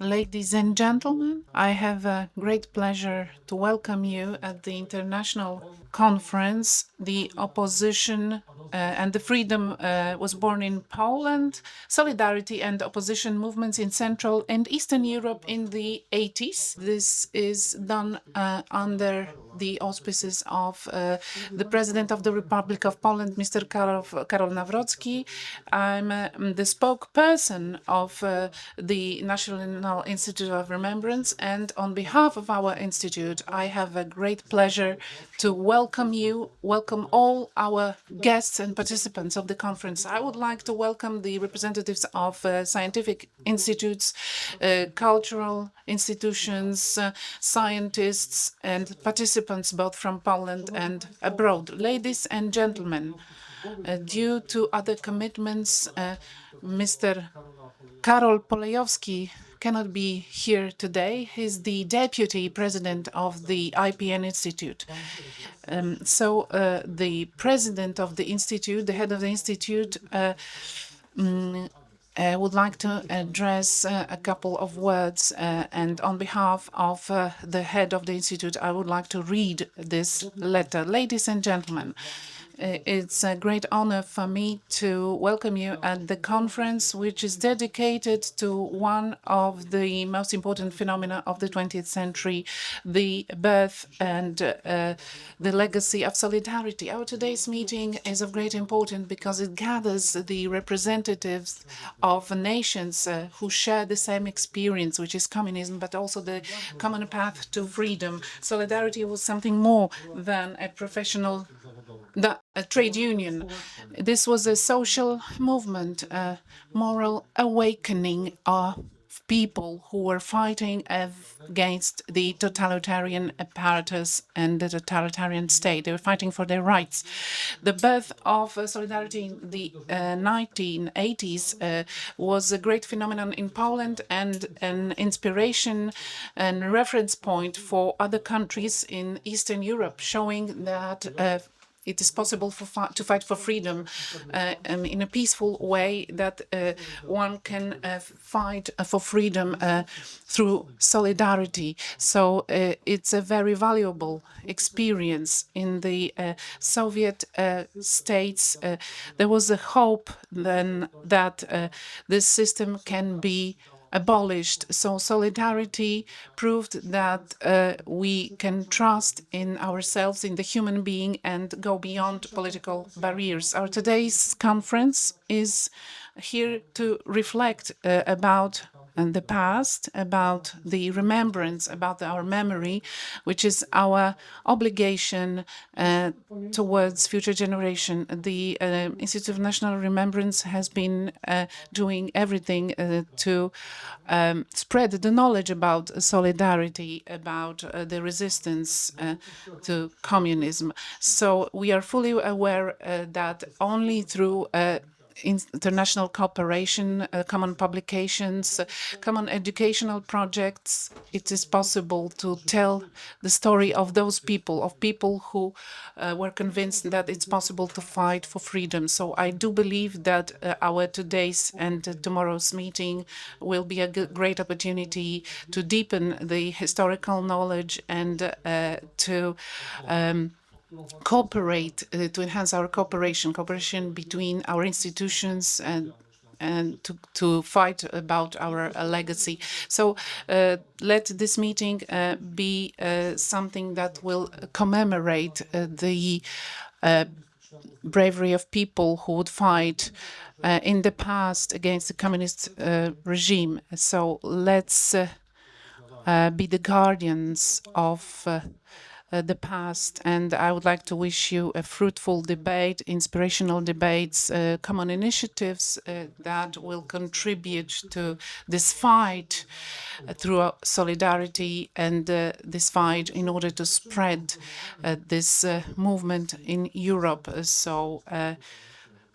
Ladies and gentlemen, I have a great pleasure to welcome you at the International Conference. The Opposition and the Freedom was born in Poland, Solidarity and Opposition movements in Central and Eastern Europe in the 80s. This is done under the auspices of the President of the Republic of Poland, Mr. Karol Nawrocki. I'm the spokesperson of the National Institute of Remembrance, and on behalf of our institute, I have a great pleasure to welcome all our guests and participants of the conference. I would like to welcome the representatives of scientific institutes, cultural institutions, scientists, and participants both from Poland and abroad. Ladies and gentlemen, due to other commitments, Mr. Karol Polejowski cannot be here today. He's the deputy president of the IPN Institute. So the president of the institute, the head of the institute, would like to address a couple of words, and on behalf of the head of the institute, I would like to read this letter. Ladies and gentlemen, it's a great honor for me to welcome you at the conference, which is dedicated to one of the most important phenomena of the 20th century, the birth and the legacy of solidarity. Our today's meeting is of great importance because it gathers the representatives of nations who share the same experience, which is communism, but also the common path to freedom. Solidarity was something more than a a trade union. This was a social movement, a moral awakening of people who were fighting against the totalitarian apparatus and the totalitarian state. They were fighting for their rights. The birth of solidarity in the 1980s was a great phenomenon in Poland and an inspiration and reference point for other countries in Eastern Europe, showing that it is possible to fight for freedom in a peaceful way, that one can fight for freedom through solidarity. So it's a very valuable experience. In the Soviet states, there was a hope then that this system can be abolished. So solidarity proved that we can trust in ourselves, in the human being, and go beyond political barriers. Our today's conference is here to reflect about the past, about the remembrance, about our memory, which is our obligation towards future generation. The Institute of National Remembrance has been doing everything to spread the knowledge about solidarity, about the resistance to communism. So we are fully aware that only through international cooperation, common publications, common educational projects, it is possible to tell the story of those people who were convinced that it's possible to fight for freedom. So I do believe that our today's and tomorrow's meeting will be a great opportunity to deepen the historical knowledge and to cooperate, to enhance our cooperation between our institutions and to fight about our legacy. So let this meeting be something that will commemorate the bravery of people who would fight in the past against the communist regime. So let's be the guardians of the past, and I would like to wish you a fruitful debate, inspirational debates, common initiatives that will contribute to this fight through solidarity and this fight in order to spread this movement in Europe. So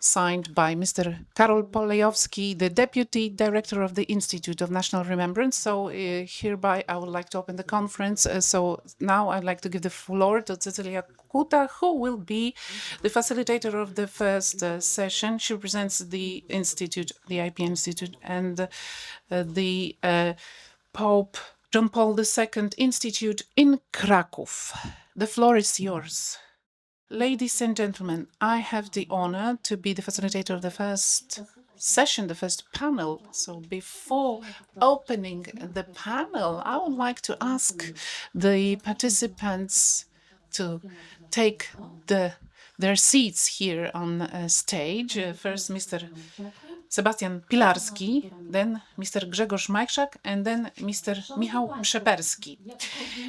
signed by Mr. Karol Polejowski, the Deputy Director of the Institute of National Remembrance. So hereby I would like to open the conference. So now I'd like to give the floor to Cecilia Kuta, who will be the facilitator of the first session. She represents the Institute, the IPN Institute, and the Pope John Paul II Institute in Kraków. The floor is yours. Ladies and gentlemen, I have the honor to be the facilitator of the first session, the first panel. So before opening the panel, I would like to ask the participants to take their seats here on stage. First, Mr. Sebastian Pilarski, then Mr. Grzegorz Majchrzak, and then Mr. Michał Przeperski.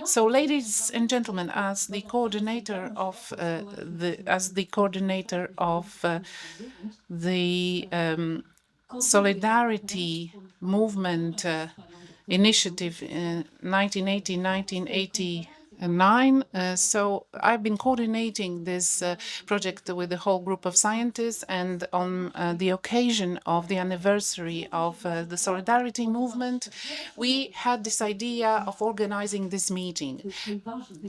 So, ladies and gentlemen, as the coordinator of the Solidarity Movement initiative in 1980-1989. So I've been coordinating this project with the whole group of scientists, and on the occasion of the anniversary of the Solidarity movement, we had this idea of organizing this meeting.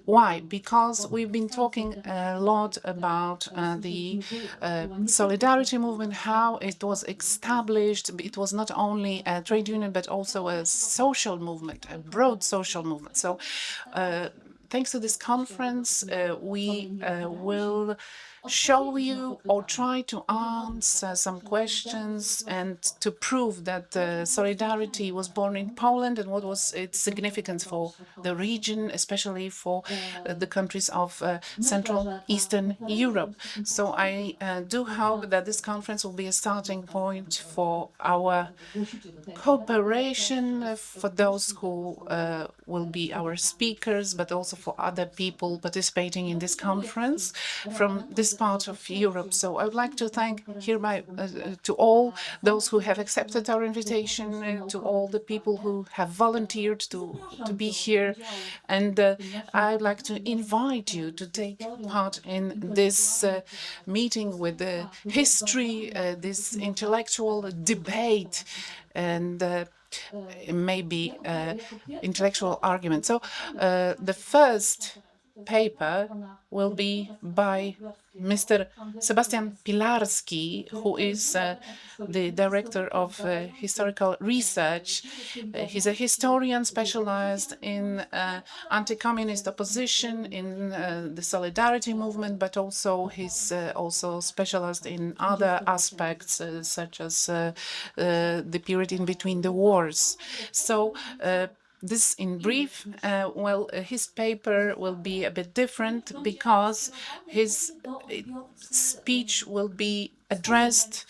Why? Because we've been talking a lot about the Solidarity movement, how it was established. It was not only a trade union, but also a social movement, a broad social movement. So thanks to this conference, we will show you or try to answer some questions and to prove that solidarity was born in Poland and what was its significance for the region, especially for the countries of Central Eastern Europe. So I do hope that this conference will be a starting point for our cooperation, for those who will be our speakers, but also for other people participating in this conference from this part of Europe. So I would like to thank hereby to all those who have accepted our invitation, to all the people who have volunteered to be here. And I'd like to invite you to take part in this meeting with the history, this intellectual debate, and maybe intellectual argument. So the first paper will be by Mr. Sebastian Pilarski, who is the director of historical research. He's a historian specialized in anti-communist opposition, in the Solidarity movement, but also he's also specialized in other aspects, such as the period in between the wars. So this in brief. His paper will be a bit different because his speech will be addressed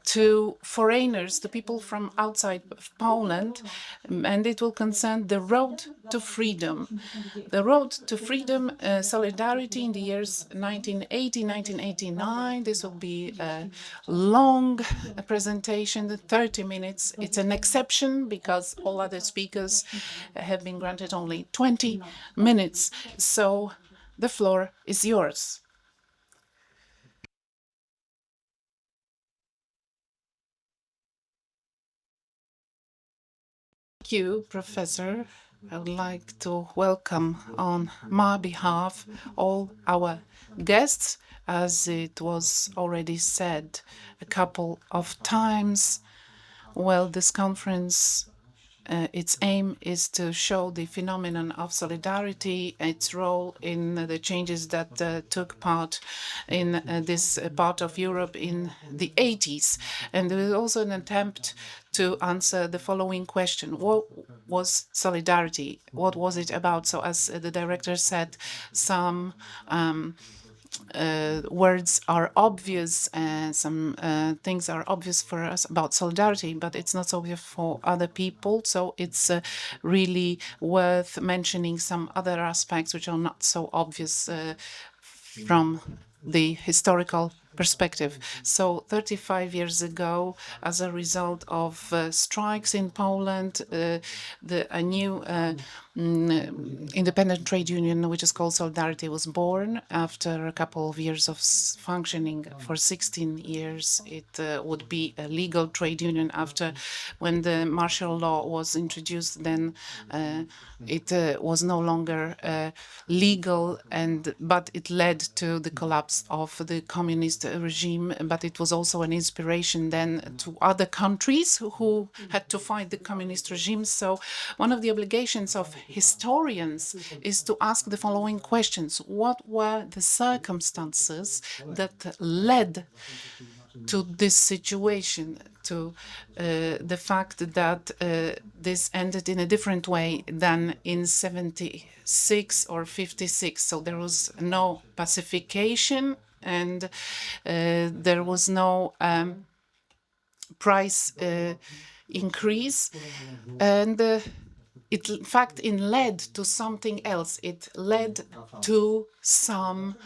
to foreigners, to people from outside of Poland, and it will concern the road to freedom. The road to freedom, solidarity in the years 1980-1989. This will be a long presentation, 30 minutes. It's an exception because all other speakers have been granted only 20 minutes. So the floor is yours. Thank you, Professor. I would like to welcome on my behalf all our guests. As it was already said a couple of times, well, this conference, its aim is to show the phenomenon of solidarity, its role in the changes that took part in this part of Europe in the 80s. And there is also an attempt to answer the following question: what was solidarity? What was it about? So as the director said, some words are obvious, and some things are obvious for us about solidarity, but it's not so obvious for other people. So it's really worth mentioning some other aspects which are not so obvious from the historical perspective. So 35 years ago, as a result of strikes in Poland, a new independent trade union, which is called Solidarity, was born. After a couple of years of functioning for 16 years, it would be a legal trade union. After, when the martial law was introduced, then it was no longer legal, but it led to the collapse of the communist regime. But it was also an inspiration then to other countries who had to fight the communist regime. So one of the obligations of historians is to ask the following questions: what were the circumstances that led to this situation, to the fact that this ended in a different way than in 76 or 56? So there was no pacification, and there was no price increase, and it in fact led to something else. It led to some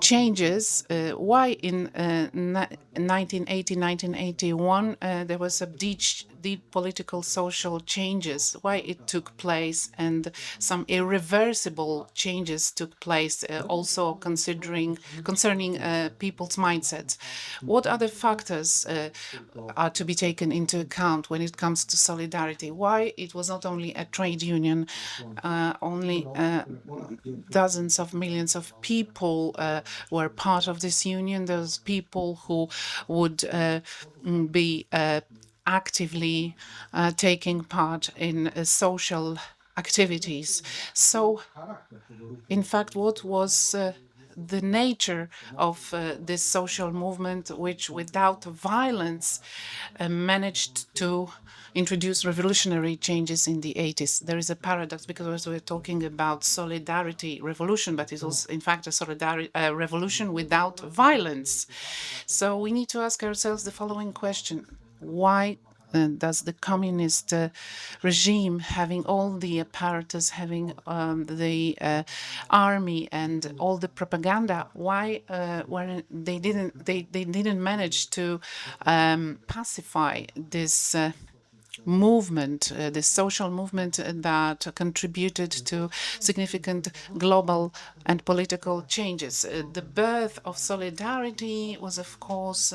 changes. Why in 1980, 1981 there was a deep political social changes, why it took place, and some irreversible changes took place, also concerning people's mindsets. What other factors are to be taken into account when it comes to solidarity? Why it was not only a trade union, only dozens of millions of people were part of this union. Those people who would be actively taking part in social activities. So, in fact, what was the nature of this social movement, which without violence managed to introduce revolutionary changes in the 80s? There is a paradox, because we're talking about solidarity revolution, but it was in fact a solidarity revolution without violence. So we need to ask ourselves the following question: why does the communist regime, having all the apparatus, having the army and all the propaganda, why when they didn't manage to pacify this movement, this social movement that contributed to significant global and political changes? The birth of solidarity was, of course,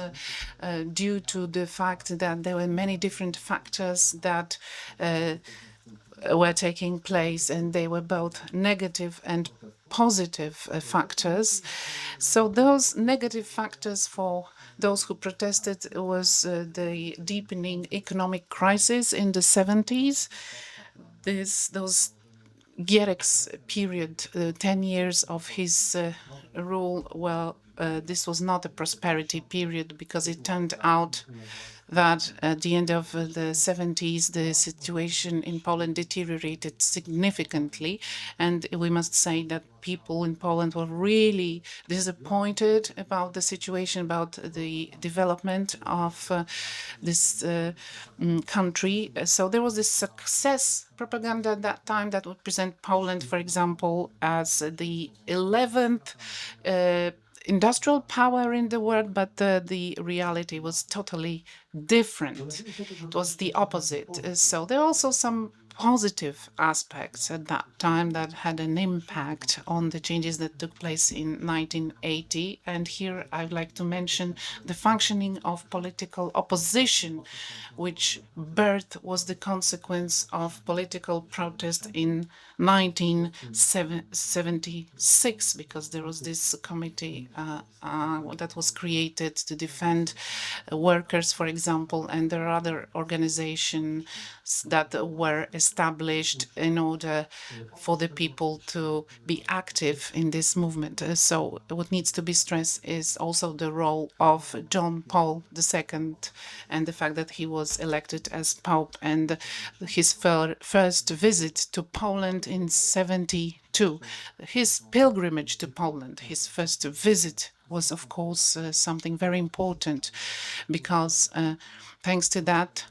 due to the fact that there were many different factors that were taking place, and they were both negative and positive factors. So those negative factors for those who protested was the deepening economic crisis in the 70s. Those Gierek's period, 10 years of his rule, well, this was not a prosperity period, because it turned out that at the end of the 70s, the situation in Poland deteriorated significantly. And we must say that people in Poland were really disappointed about the situation, about the development of this country. So there was this success propaganda at that time that would present Poland, for example, as the 11th industrial power in the world, but the reality was totally different. It was the opposite. So there are also some positive aspects at that time that had an impact on the changes that took place in 1980. And here I would like to mention the functioning of political opposition, which birth was the consequence of political protest in 1976, because there was this committee that was created to defend workers, for example, and there are other organizations that were established in order for the people to be active in this movement. So what needs to be stressed is also the role of John Paul II and the fact that he was elected as Pope, and his first visit to Poland in 1972. His pilgrimage to Poland, his first visit, was of course something very important, because thanks to that,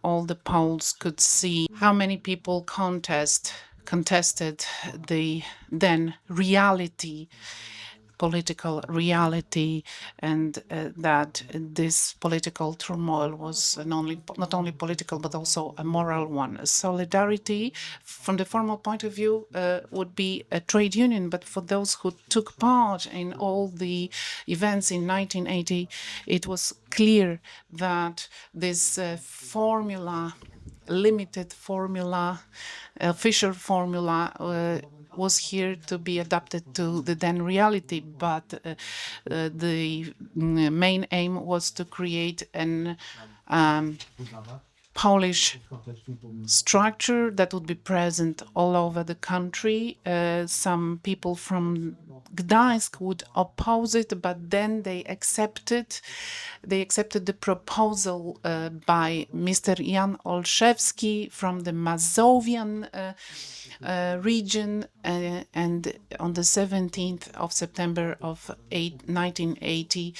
all the Poles could see how many people contested the then reality, political reality, and that this political turmoil was not only political but also a moral one. Solidarity, from the formal point of view, would be a trade union, but for those who took part in all the events in 1980, it was clear that this formula, limited formula, official formula, was here to be adapted to the then reality, but the main aim was to create an Polish structure that would be present all over the country. Some people from Gdańsk would oppose it, but then they accepted the proposal by Mr. Jan Olszewski from the Mazowian region, and on the 17th of September of 1980,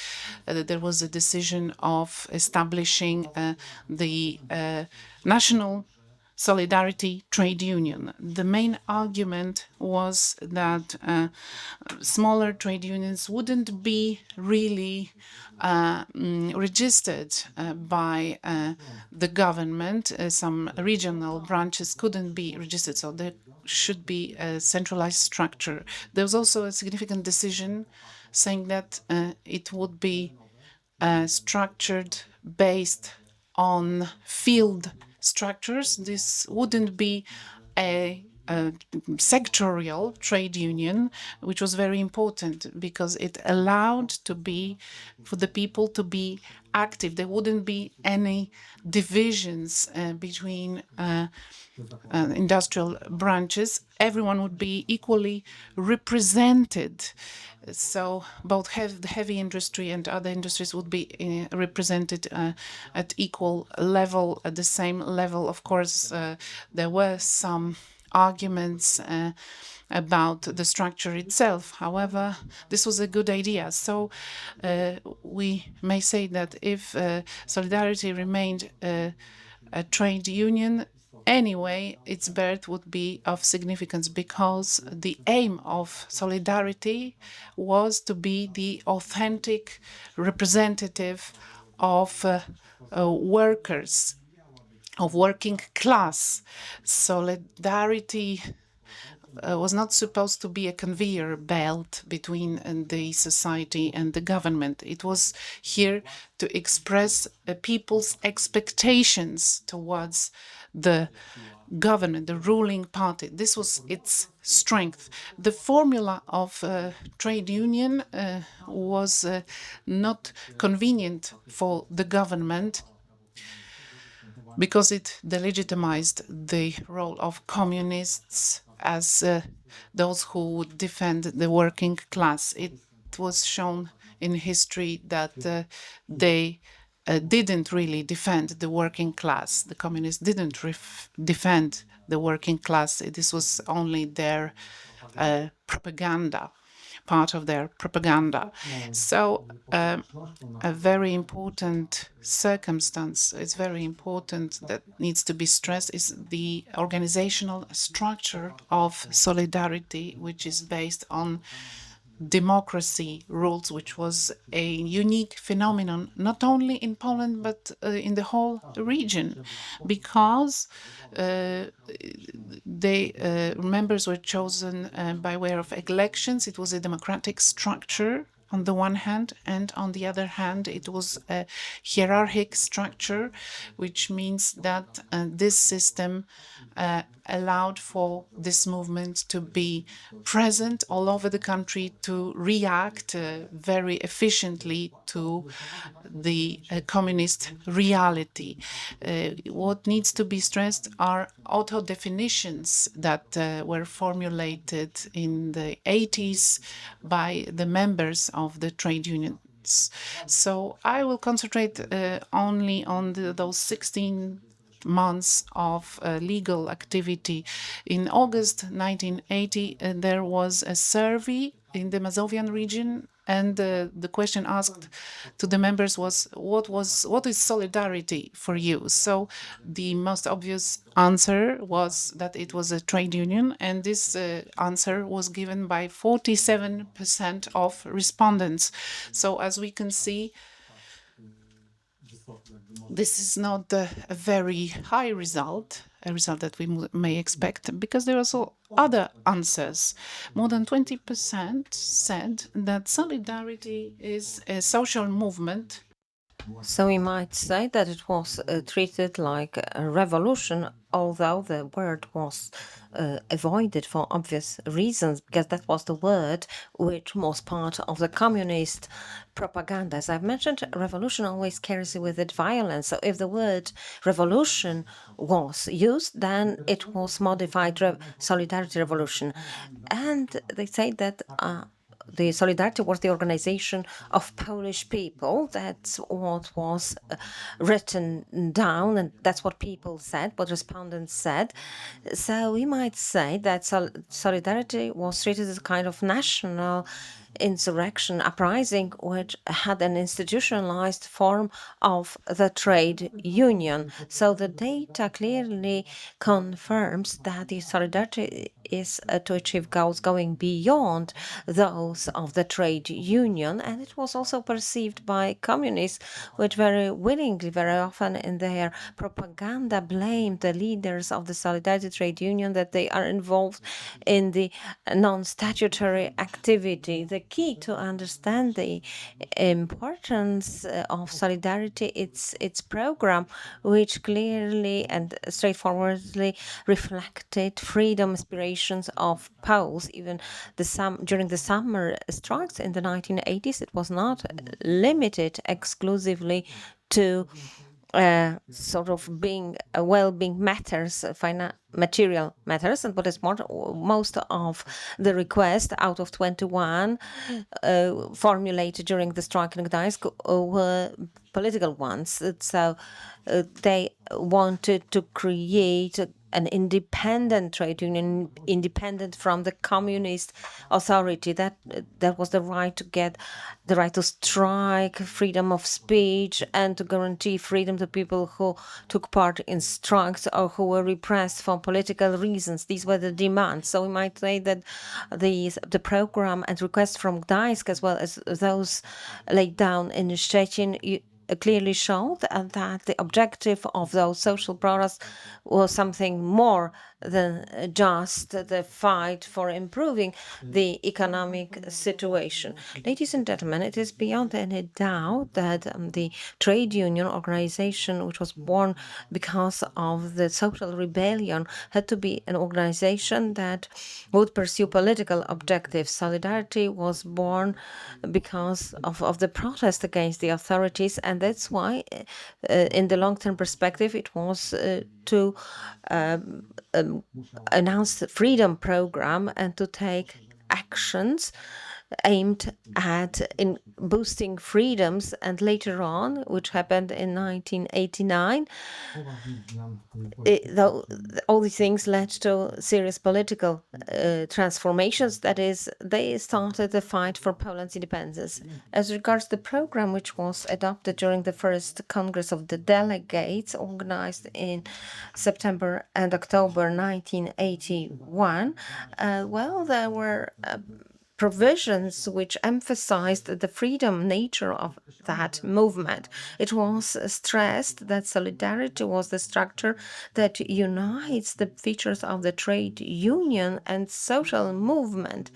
there was a decision of establishing the National Solidarity Trade Union. The main argument was that smaller trade unions wouldn't be really registered by the government. Some regional branches couldn't be registered, so there should be a centralized structure. There was also a significant decision saying that it would be structured based on field structures. This wouldn't be a sectorial trade union, which was very important because it allowed for the people to be active. There wouldn't be any divisions between industrial branches. Everyone would be equally represented. So both the heavy industry and other industries would be represented at equal level, at the same level. Of course, there were some arguments about the structure itself. However, this was a good idea. So we may say that if Solidarity remained a trade union, anyway, its birth would be of significance because the aim of Solidarity was to be the authentic representative of workers, of working class. Solidarity was not supposed to be a conveyor belt between the society and the government. It was here to express people's expectations towards the government, the ruling party. This was its strength. The formula of trade union was not convenient for the government because it delegitimized the role of communists as those who would defend the working class. It was shown in history that they didn't really defend the working class. The communists didn't defend the working class. This was only their propaganda, part of their propaganda. So a very important circumstance, it's very important, that needs to be stressed, is the organizational structure of Solidarity, which is based on democracy rules, which was a unique phenomenon, not only in Poland, but in the whole region, because members were chosen by way of elections. It was a democratic structure on the one hand, and on the other hand, it was a hierarchic structure, which means that this system allowed for this movement to be present all over the country, to react very efficiently to the communist reality. What needs to be stressed are auto-definitions that were formulated in the 80s by the members of the trade unions. So I will concentrate only on those 16 months of legal activity. In August 1980, there was a survey in the Mazowian region And the question asked to the members was, what is solidarity for you? So the most obvious answer was that it was a trade union, and this answer was given by 47% of respondents. So as we can see, this is not a very high result, a result that we may expect, because there are also other answers. More than 20% said that solidarity is a social movement. So we might say that it was treated like a revolution, although the word was avoided for obvious reasons, because that was the word which was part of the communist propaganda. As I've mentioned, revolution always carries with it violence. So if the word revolution was used, then it was modified solidarity revolution. And they say that the Solidarity was the organization of Polish people. That's what was written down, and that's what people said, what respondents said. So we might say that Solidarity was treated as a kind of national insurrection uprising, which had an institutionalized form of the trade union. So the data clearly confirms that the solidarity is to achieve goals going beyond those of the trade union, and it was also perceived by communists, which very willingly, very often in their propaganda, blamed the leaders of the Solidarity trade union that they are involved in the non-statutory activity. The key to understand the importance of solidarity, it's program, which clearly and straightforwardly reflected freedom aspirations of Poles. Even during the summer strikes in the 1980s, it was not limited exclusively to sort of being well-being matters, material matters, and what is more, most of the requests out of 21 formulated during the strike in Gdańsk were political ones. So they wanted to create an independent trade union, independent from the communist authority. That was the right to get the right to strike, freedom of speech, and to guarantee freedom to people who took part in strikes or who were repressed for political reasons. These were the demands. So we might say that the program and requests from Gdańsk, as well as those laid down in Szczecin, clearly showed that the objective of those social protests was something more than just the fight for improving the economic situation. Ladies and gentlemen, it is beyond any doubt that the trade union organization, which was born because of the social rebellion, had to be an organization that would pursue political objectives. Solidarity was born because of the protest against the authorities, and that's why in the long-term perspective it was to announce the freedom program and to take actions aimed at in boosting freedoms. And later on, which happened in 1989, all these things led to serious political transformations. That is, they started the fight for Poland's independence. As regards the program, which was adopted during the first Congress of the Delegates, organized in September and October 1981, well, there were provisions which emphasized the freedom nature of that movement. It was stressed that solidarity was the structure that unites the features of the trade union and social movement,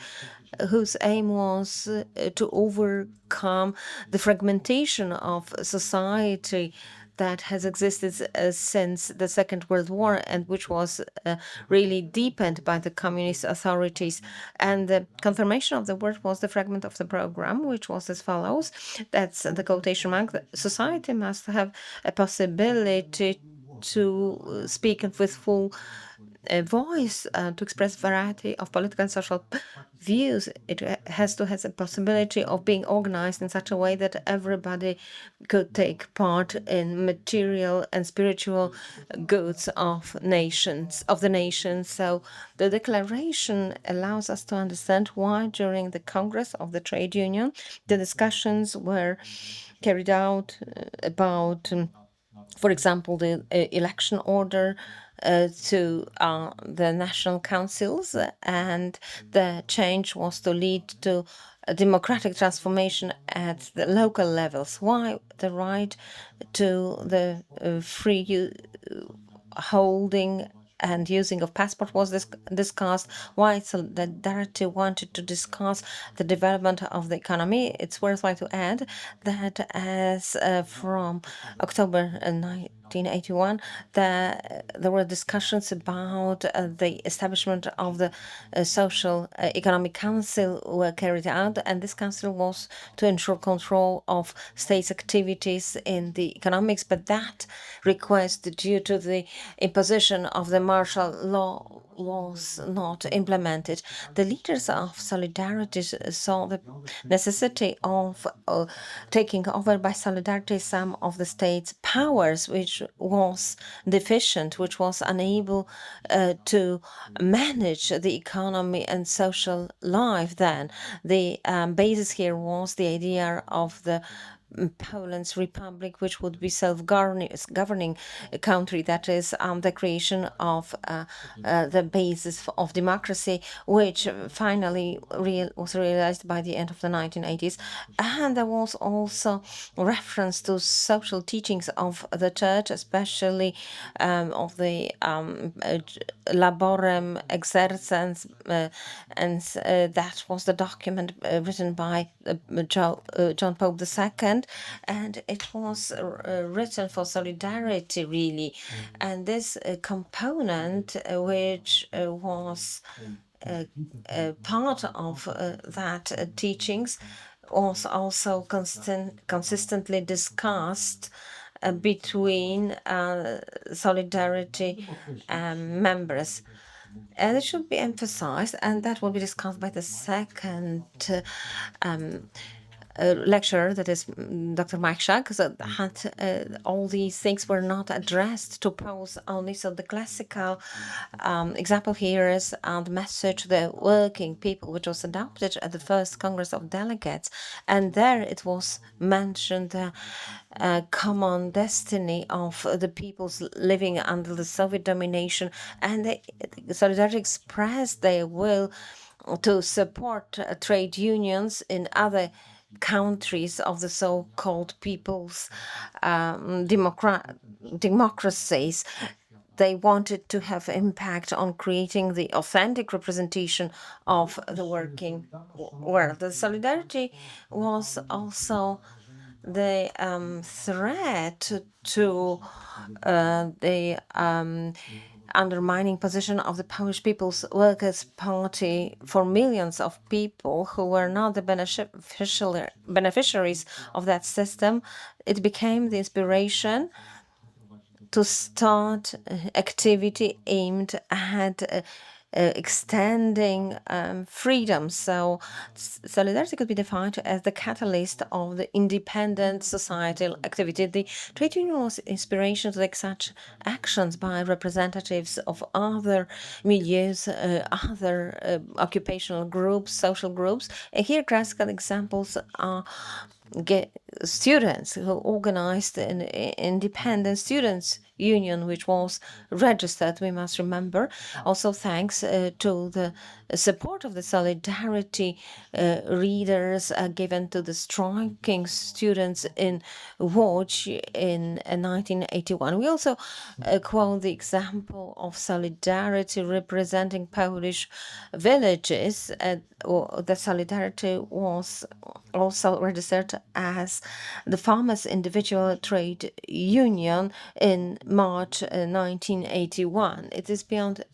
whose aim was to overcome the fragmentation of society that has existed since the Second World War, and which was really deepened by the communist authorities. And the confirmation of the word was the fragment of the program, which was as follows. That's the quotation mark. Society must have a possibility to speak with full a voice to express variety of political and social views. It has to have a possibility of being organized in such a way that everybody could take part in material and spiritual goods of the nation. So the declaration allows us to understand why during the Congress of the Trade Union the discussions were carried out about for example, the election order to the national councils, and the change was to lead to a democratic transformation at the local levels. Why the right to the free holding and using of passport was discussed, why Solidarity wanted to discuss the development of the economy. It's worthwhile to add that as from October 1981, there were discussions about the establishment of the Social Economic Council were carried out, and this council was to ensure control of states' activities in the economics, but that request, due to the imposition of the martial law, was not implemented. The leaders of Solidarity saw the necessity of taking over by Solidarity some of the state's powers, which was deficient, which was unable to manage the economy and social life then. The basis here was the idea of the Poland's republic, which would be self-governing country, that is the creation of the basis of democracy, which finally was realized by the end of the 1980s. And there was also reference to social teachings of the church, especially of the Laborem Exercens, and that was the document written by John Pope II, and it was written for Solidarity, really. And this component, which was part of that teachings, was also consistently discussed between Solidarity members. And it should be emphasized, and that will be discussed by the second lecturer, that is Dr. Majchrzak, so that all these things were not addressed to Poles only. So the classical example here is the message to the working people, which was adopted at the first Congress of Delegates. And there it was mentioned the common destiny of the peoples living under the Soviet domination. And Solidarity expressed their will to support trade unions in other countries of the so-called people's democracies. They wanted to have impact on creating the authentic representation of the working world. The Solidarity was also the threat to the undermining position of the Polish People's Workers' Party for millions of people who were not the beneficiaries of that system. It became the inspiration to start activity aimed at extending freedom. So Solidarity could be defined as the catalyst of the independent societal activity. The trade union was inspiration to take such actions by representatives of other milieus, other occupational groups, social groups. And here classical examples are students who organized an independent students union, which was registered, we must remember, also thanks to the support of the Solidarity readers given to the striking students in Łódź in 1981. We also quote the example of Solidarity representing Polish villages. The Solidarity was also registered as the Farmers' Individual Trade Union in March 1981. It is beyond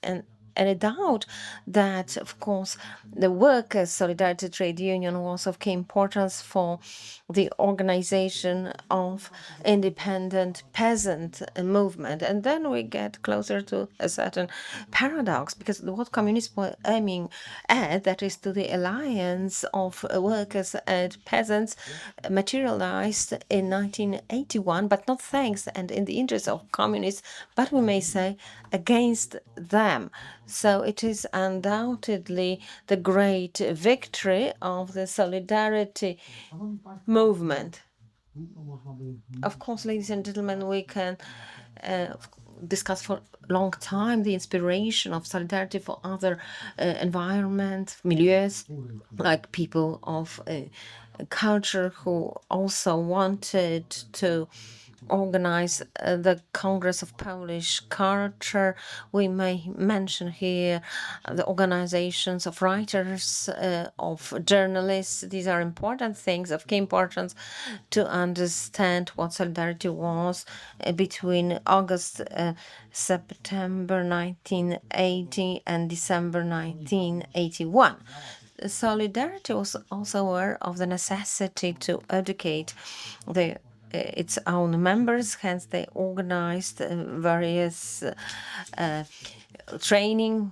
any doubt that, of course, the Workers' Solidarity Trade Union was of key importance for the organization of independent peasant movement. And then we get closer to a certain paradox, because what communists were aiming at, that is to the alliance of workers and peasants, materialized in 1981, but not thanks and in the interest of communists, but we may say against them. So it is undoubtedly the great victory of the solidarity movement. Of course, ladies and gentlemen, we can discuss for a long time the inspiration of solidarity for other environments, milieus, like people of culture who also wanted to organize the Congress of Polish Culture. We may mention here the organizations of writers, of journalists. These are important things of key importance to understand what solidarity was between August, September 1980 and December 1981. Solidarity was also aware of the necessity to educate its own members, hence they organized various training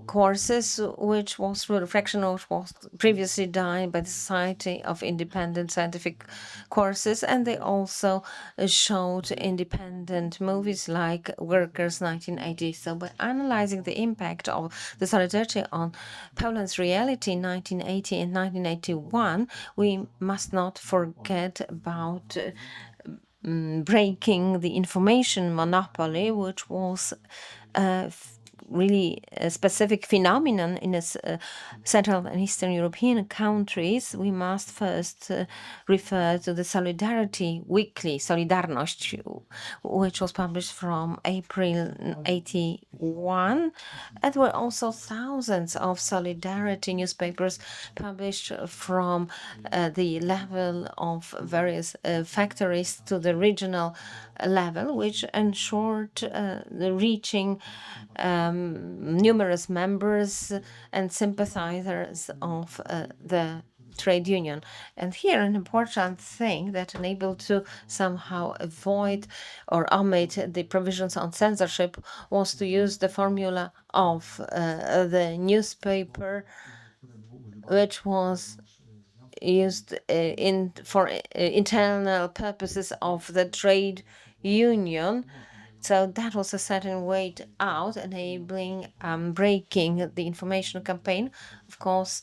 courses, which was a reflection of what was previously done by the Society of Independent Scientific Courses, and they also showed independent movies like Workers 1980. So by analyzing the impact of the solidarity on Poland's reality in 1980 and 1981, we must not forget about breaking the information monopoly, which was really a specific phenomenon in Central and Eastern European countries. We must first refer to the Solidarity Weekly, Solidarność, which was published from April 81. And there were also thousands of solidarity newspapers published from the level of various factories to the regional level, which ensured the reaching numerous members and sympathizers of the trade union. And here an important thing that enabled to somehow avoid or omit the provisions on censorship was to use the formula of the newspaper, which was used for internal purposes of the trade union. So that was a certain way out, enabling breaking the information campaign. Of course,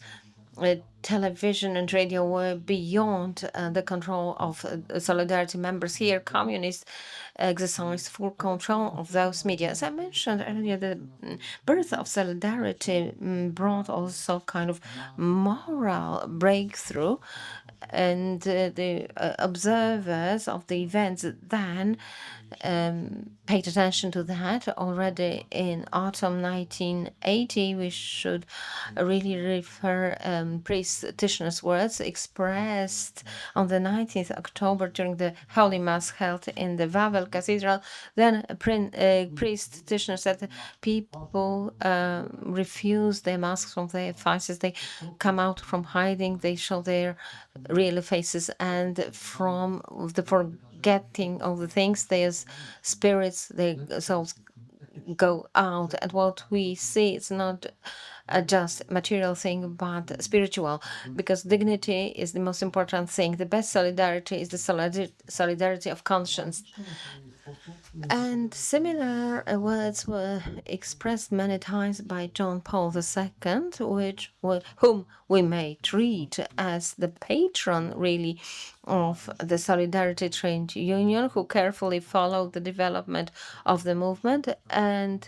television and radio were beyond the control of Solidarity members. Here, communists exercised full control of those media. As I mentioned earlier, the birth of Solidarity brought also kind of moral breakthrough, and the observers of the events then paid attention to that already in autumn 1980. We should really refer priest Tishner's words expressed on the 19th October during the Holy Mass held in the Wawel Cathedral. Then priest Tishner said that people refuse their masks from their faces. They come out from hiding. They show their real faces, and from the forgetting of the things, their spirits, their souls go out. And what we see is not a just material thing, but spiritual, because dignity is the most important thing. The best solidarity is the solidarity of conscience. And similar words were expressed many times by John Paul II, whom we may treat as the patron, really, of the Solidarity Trade Union, who carefully followed the development of the movement and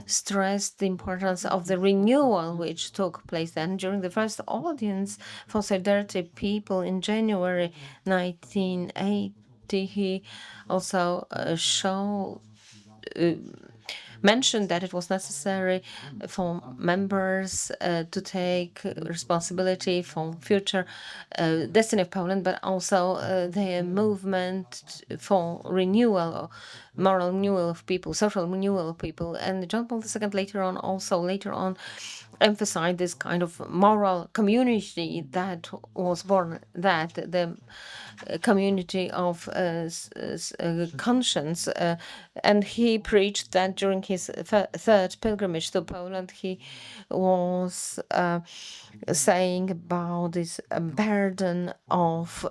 stressed the importance of the renewal which took place then. During the first audience for Solidarity people in January 1980, he also mentioned that it was necessary for members to take responsibility for future destiny of Poland, but also the movement for renewal moral renewal of people, social renewal of people. And John Paul II later on emphasized this kind of moral community that was born, that the community of conscience. And he preached that during his third pilgrimage to Poland, he was saying about this burden of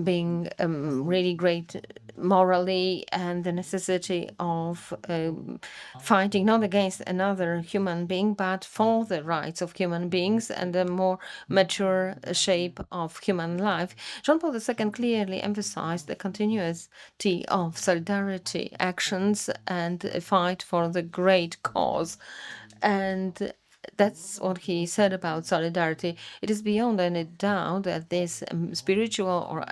being really great morally, and the necessity of fighting not against another human being, but for the rights of human beings and a more mature shape of human life. John Paul II clearly emphasized the continuity of solidarity actions and a fight for the great cause. And that's what he said about solidarity. It is beyond any doubt that this spiritual or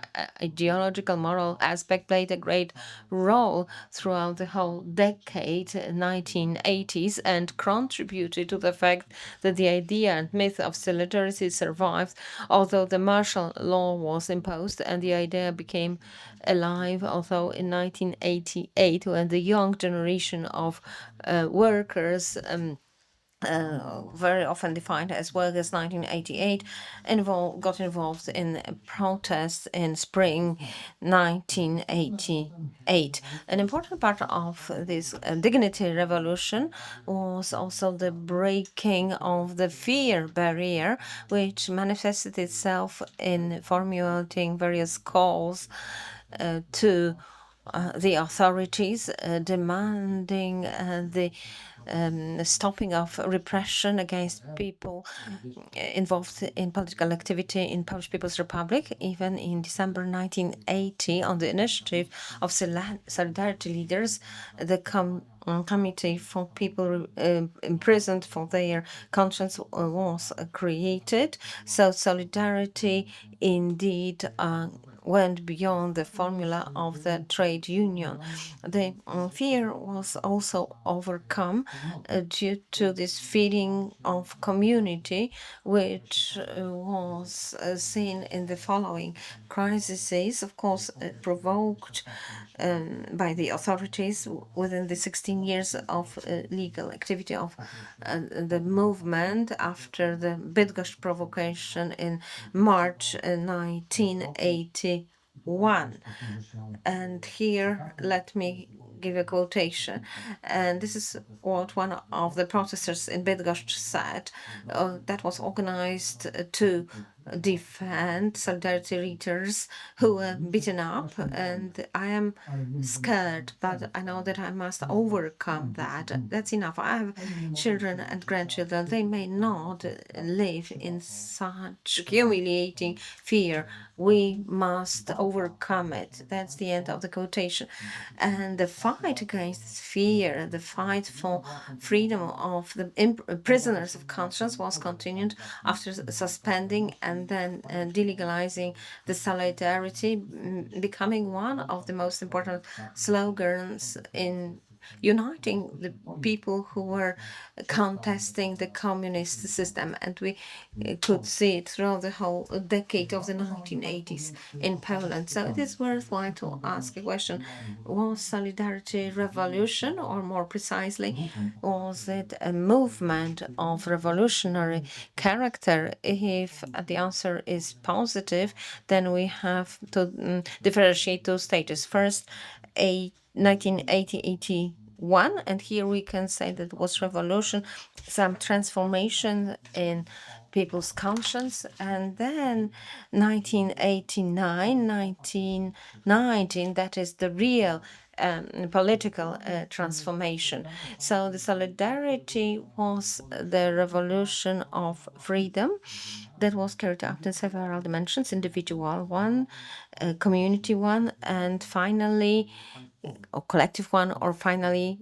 ideological moral aspect played a great role throughout the whole decade, 1980s, and contributed to the fact that the idea and myth of solidarity survived, although the martial law was imposed, and the idea became alive, although in 1988, when the young generation of workers, very often defined as workers 1988, got involved in protests in spring 1988. An important part of this dignity revolution was also the breaking of the fear barrier, which manifested itself in formulating various calls to the authorities, demanding the stopping of repression against people involved in political activity in Polish People's Republic. Even in December 1980, on the initiative of Solidarity leaders, the Committee for People Imprisoned for Their Conscience was created. So Solidarity indeed went beyond the formula of the trade union. The fear was also overcome due to this feeling of community, which was seen in the following crises, of course, provoked by the authorities within the 16 years of legal activity of the movement after the Bydgoszcz provocation in March 1981. And here, let me give a quotation. And this is what one of the protesters in Bydgoszcz said, that was organized to defend solidarity leaders who were beaten up, and I am scared, but I know that I must overcome that. That's enough. I have children and grandchildren. They may not live in such humiliating fear. We must overcome it. That's the end of the quotation. And the fight against fear, the fight for freedom of the prisoners of conscience was continued after suspending and then delegalizing the solidarity, becoming one of the most important slogans in uniting the people who were contesting the communist system. And we could see it throughout the whole decade of the 1980s in Poland. So it is worthwhile to ask a question: was solidarity revolution, or more precisely, was it a movement of revolutionary character? If the answer is positive, then we have to differentiate two stages. First, 1980-81, and here we can say that it was revolution, some transformation in people's conscience, and then 1989, 1919, that is the real political transformation. So the solidarity was the revolution of freedom that was carried out in several dimensions: individual one, community one, and finally or collective one, or finally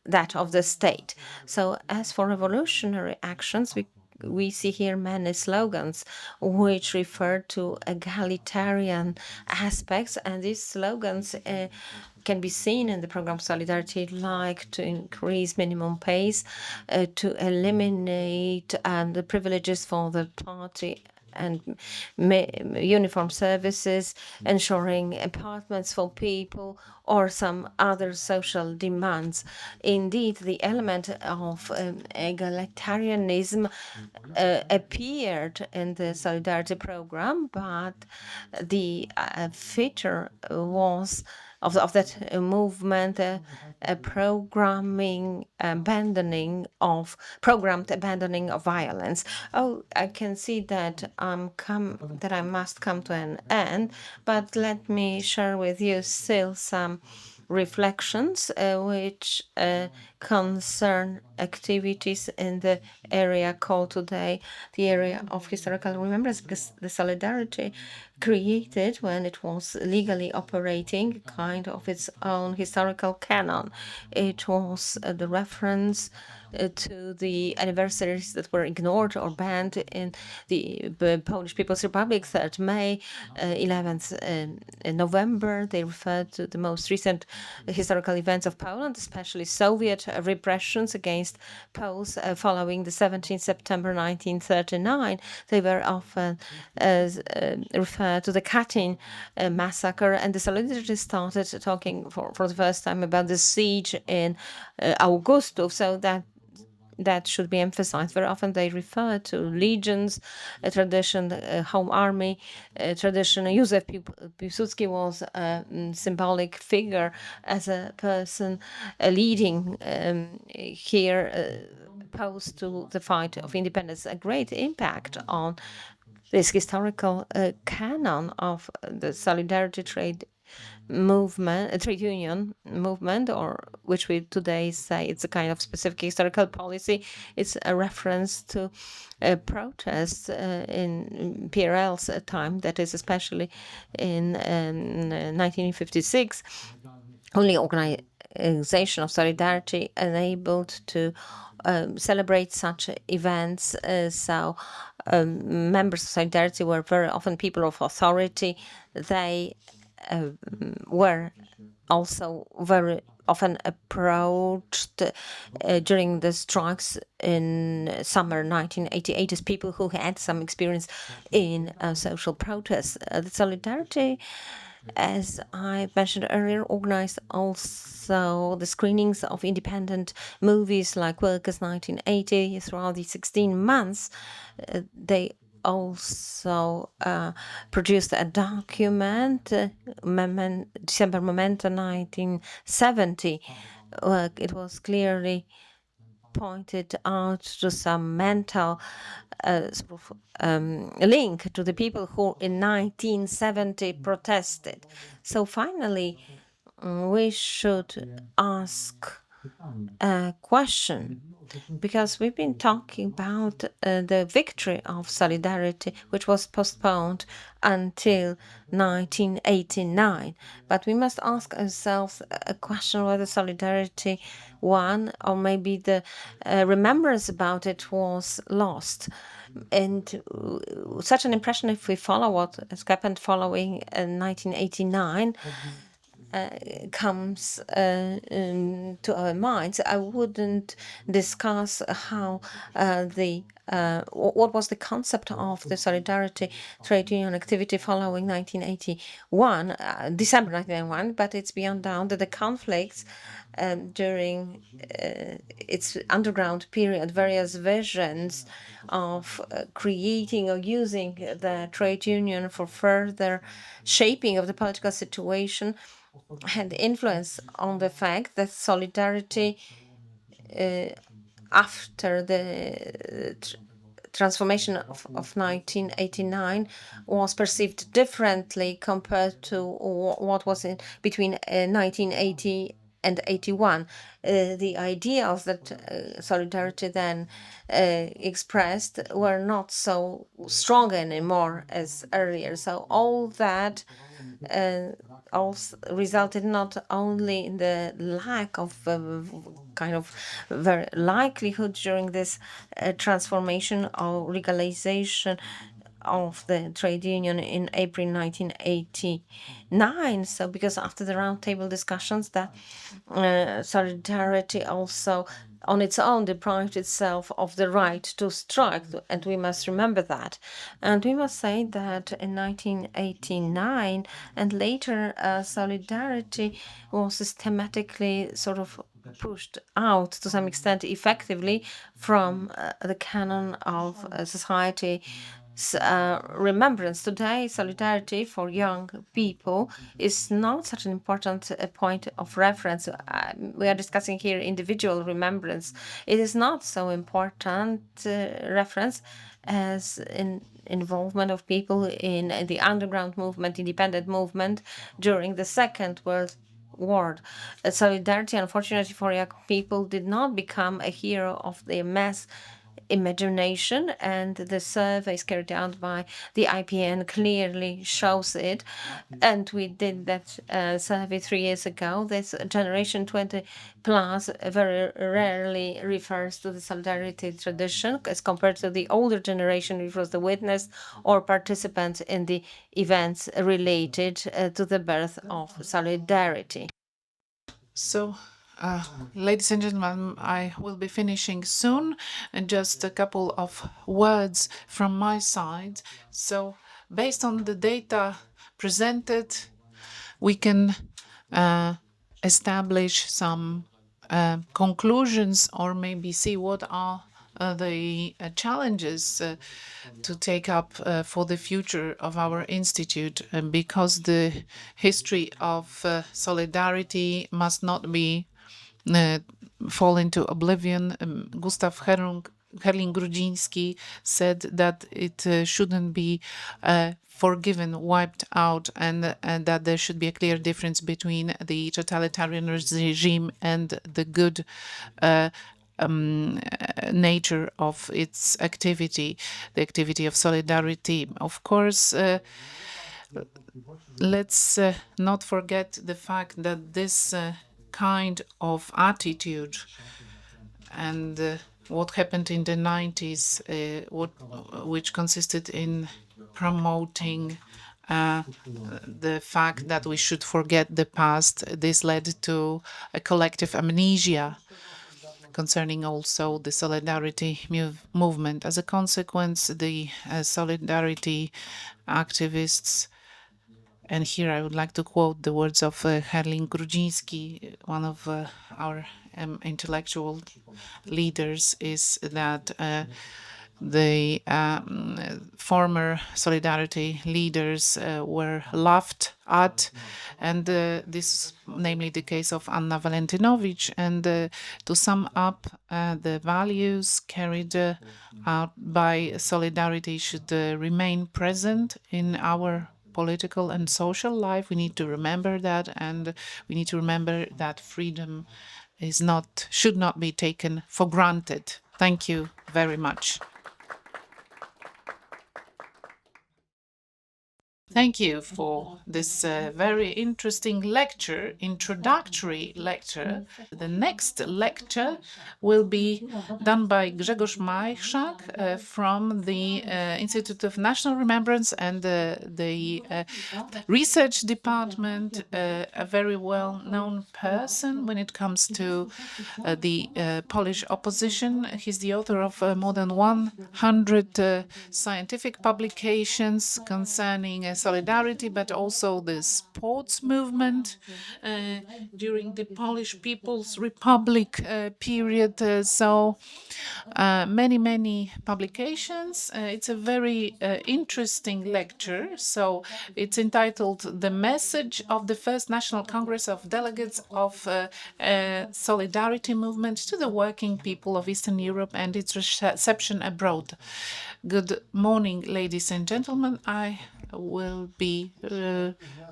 that of the state. So as for revolutionary actions, we see here many slogans which refer to egalitarian aspects, and these slogans can be seen in the program Solidarity, like to increase minimum pays, to eliminate the privileges for the party and uniform services, ensuring apartments for people, or some other social demands. Indeed, the element of egalitarianism appeared in the Solidarity program, but the feature was of that movement, programmed abandoning of violence. Oh, I can see that that I must come to an end, but let me share with you still some reflections which concern activities in the area called today the area of historical remembrance, because the Solidarity created when it was legally operating kind of its own historical canon. It was the reference to the anniversaries that were ignored or banned in the Polish People's Republic, 3rd May, 11th November. They referred to the most recent historical events of Poland, especially Soviet repressions against Poles following the 17th September 1939. They were often referred to the Katyn massacre, and the Solidarity started talking for the first time about the siege in Augustów, so that should be emphasized. Very often they refer to legions, a tradition, home army tradition. Józef Piłsudski was a symbolic figure as a person leading here opposed to the fight of independence. A great impact on this historical canon of the Solidarity trade union movement, or which we today say it's a kind of specific historical policy. It's a reference to protests in PRL's time, that is especially in 1956. Only organization of Solidarity enabled to celebrate such events. So members of Solidarity were very often people of authority. They were also very often approached during the strikes in summer 1988 as people who had some experience in social protests. The Solidarity, as I mentioned earlier, organized also the screenings of independent movies like Workers 1980 throughout the 16 months. They also produced a document, December Memento 1970. It was clearly pointed out to some mental link to the people who in 1970 protested. So finally, we should ask a question, because we've been talking about the victory of Solidarity, which was postponed until 1989. But we must ask ourselves a question whether Solidarity won, or maybe the remembrance about it was lost. And such an impression, if we follow what has happened following 1989, comes to our minds. I wouldn't discuss how what was the concept of the Solidarity trade union activity following 1981, December 1991, but it's beyond doubt that the conflicts during its underground period, various visions of creating or using the trade union for further shaping of the political situation had influence on the fact that Solidarity, after the transformation of 1989, was perceived differently compared to what was in between 1980 and 81. The ideals that Solidarity then expressed were not so strong anymore as earlier. So all that also resulted not only in the lack of kind of very likelihood during this transformation or legalization of the trade union in April 1989. So because after the roundtable discussions, that Solidarity also on its own deprived itself of the right to strike, and we must remember that. And we must say that in 1989 and later, solidarity was systematically sort of pushed out to some extent effectively from the canon of society. Remembrance today, solidarity for young people is not such an important point of reference. We are discussing here individual remembrance. It is not so important reference as in involvement of people in the underground movement, independent movement during the Second World War. Solidarity, unfortunately for young people, did not become a hero of the mass imagination, and the surveys carried out by the IPN clearly shows it. And we did that survey 3 years ago. This generation 20 plus very rarely refers to the solidarity tradition as compared to the older generation, which was the witness or participant in the events related to the birth of solidarity. So, ladies and gentlemen, I will be finishing soon, and just a couple of words from my side. So, based on the data presented, we can establish some conclusions, or maybe see what are the challenges to take up for the future of our institute, because the history of solidarity must not be fall into oblivion. Gustav Herling-Grudziński said that it shouldn't be forgiven, wiped out, and that there should be a clear difference between the totalitarian regime and the good nature of its activity, the activity of solidarity. Of course, let's not forget the fact that this kind of attitude and what happened in the 90s, which consisted in promoting the fact that we should forget the past, this led to a collective amnesia concerning also the solidarity movement. As a consequence, the solidarity activists, and here I would like to quote the words of Herling-Grudziński, one of our intellectual leaders, is that the former solidarity leaders were laughed at, and this is namely the case of Anna Walentynovich. And to sum up, the values carried out by solidarity should remain present in our political and social life. We need to remember that, and we need to remember that freedom should not be taken for granted. Thank you very much. Thank you for this very interesting lecture, introductory lecture. The next lecture will be done by Grzegorz Majchrzak from the Institute of National Remembrance and the Research Department, a very well-known person when it comes to the Polish opposition. He's the author of more than 100 scientific publications concerning solidarity, but also the sports movement during the Polish People's Republic period. So many publications. It's a very interesting lecture. So it's entitled "The Message of the First National Congress of Delegates of Solidarity Movement to the Working People of Eastern Europe and its Reception Abroad." Good morning, ladies and gentlemen. I will be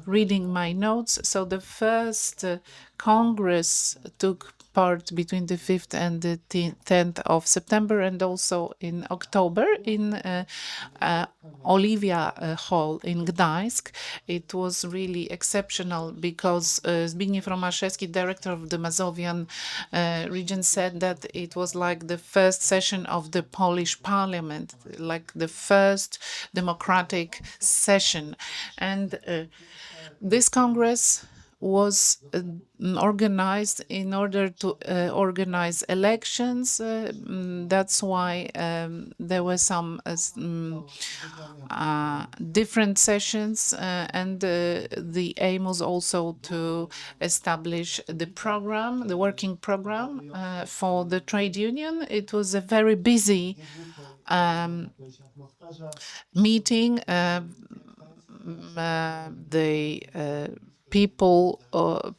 reading my notes. So the first Congress took part between the 5th and the 10th of September, and also in October in Olivia Hall in Gdańsk. It was really exceptional because Zbigniew Romaszewski, director of the Mazovian region, said that it was like the first session of the Polish parliament, like the first democratic session. And this Congress was organized in order to organize elections. That's why there were some different sessions, and the aim was also to establish the program, the working program for the trade union. It was a very busy meeting. The people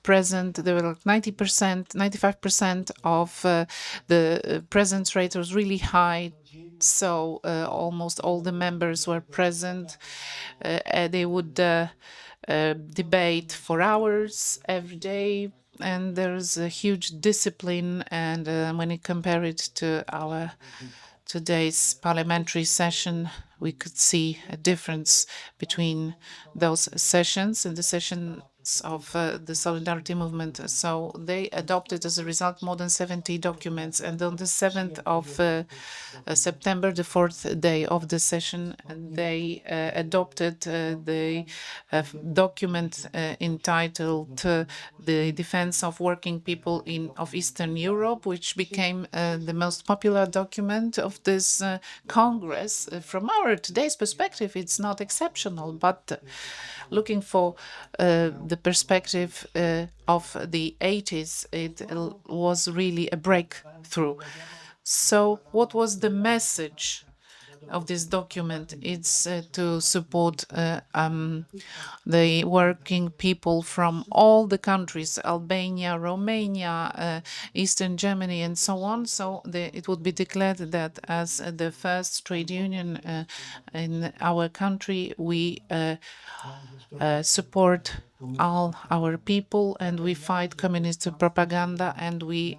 present, there were like 90%, 95% of the presence rate was really high. So almost all the members were present. They would debate for hours every day, and there's a huge discipline. And when you compare it to our today's parliamentary session, we could see a difference between those sessions and the sessions of the Solidarity movement. So they adopted, as a result, more than 70 documents. And on the 7th of September, the fourth day of the session, they adopted the document entitled The Defense of Working People of Eastern Europe, which became the most popular document of this Congress. From our today's perspective, it's not exceptional, but looking for the perspective of the 80s, it was really a breakthrough. So what was the message of this document? It's to support the working people from all the countries, Albania, Romania, Eastern Germany, and so on. So it would be declared that as the first trade union in our country, we support all our people, and we fight communist propaganda, and we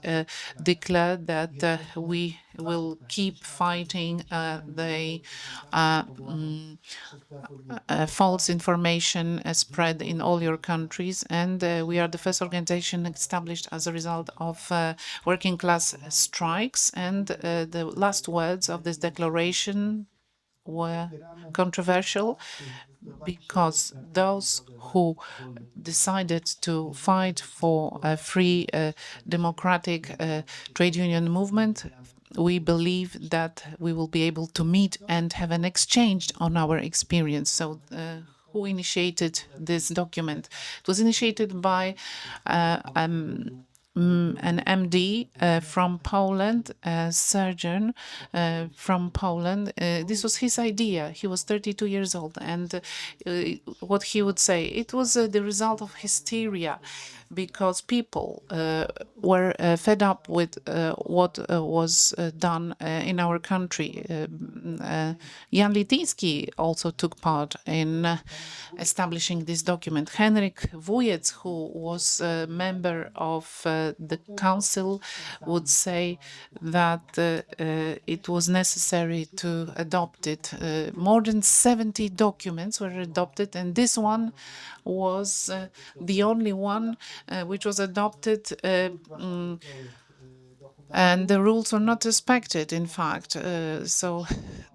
declare that we will keep fighting the false information spread in all your countries. And we are the first organization established as a result of working class strikes. And the last words of this declaration were controversial, because those who decided to fight for a free, democratic trade union movement, we believe that we will be able to meet and have an exchange on our experience. So who initiated this document? It was initiated by an MD from Poland, a surgeon from Poland. This was his idea. He was 32 years old, and what he would say, it was the result of hysteria, because people were fed up with what was done in our country. Jan Lityński also took part in establishing this document. Henryk Wujec, who was a member of the council, would say that it was necessary to adopt it. More than 70 documents were adopted, and this one was the only one which was adopted, and the rules were not respected, in fact. So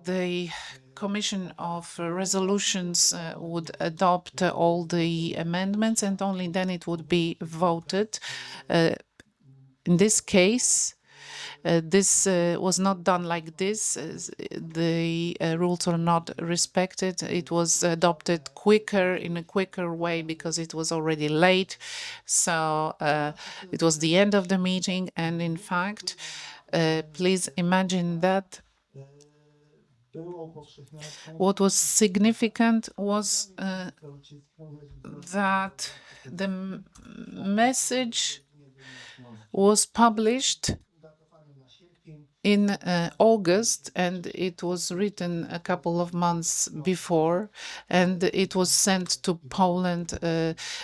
the Commission of Resolutions would adopt all the amendments, and only then it would be voted. In this case, this was not done like this. The rules were not respected. It was adopted quicker, in a quicker way, because it was already late. So it was the end of the meeting. And in fact, please imagine that what was significant was that the message was published in August, and it was written a couple of months before, and it was sent to Poland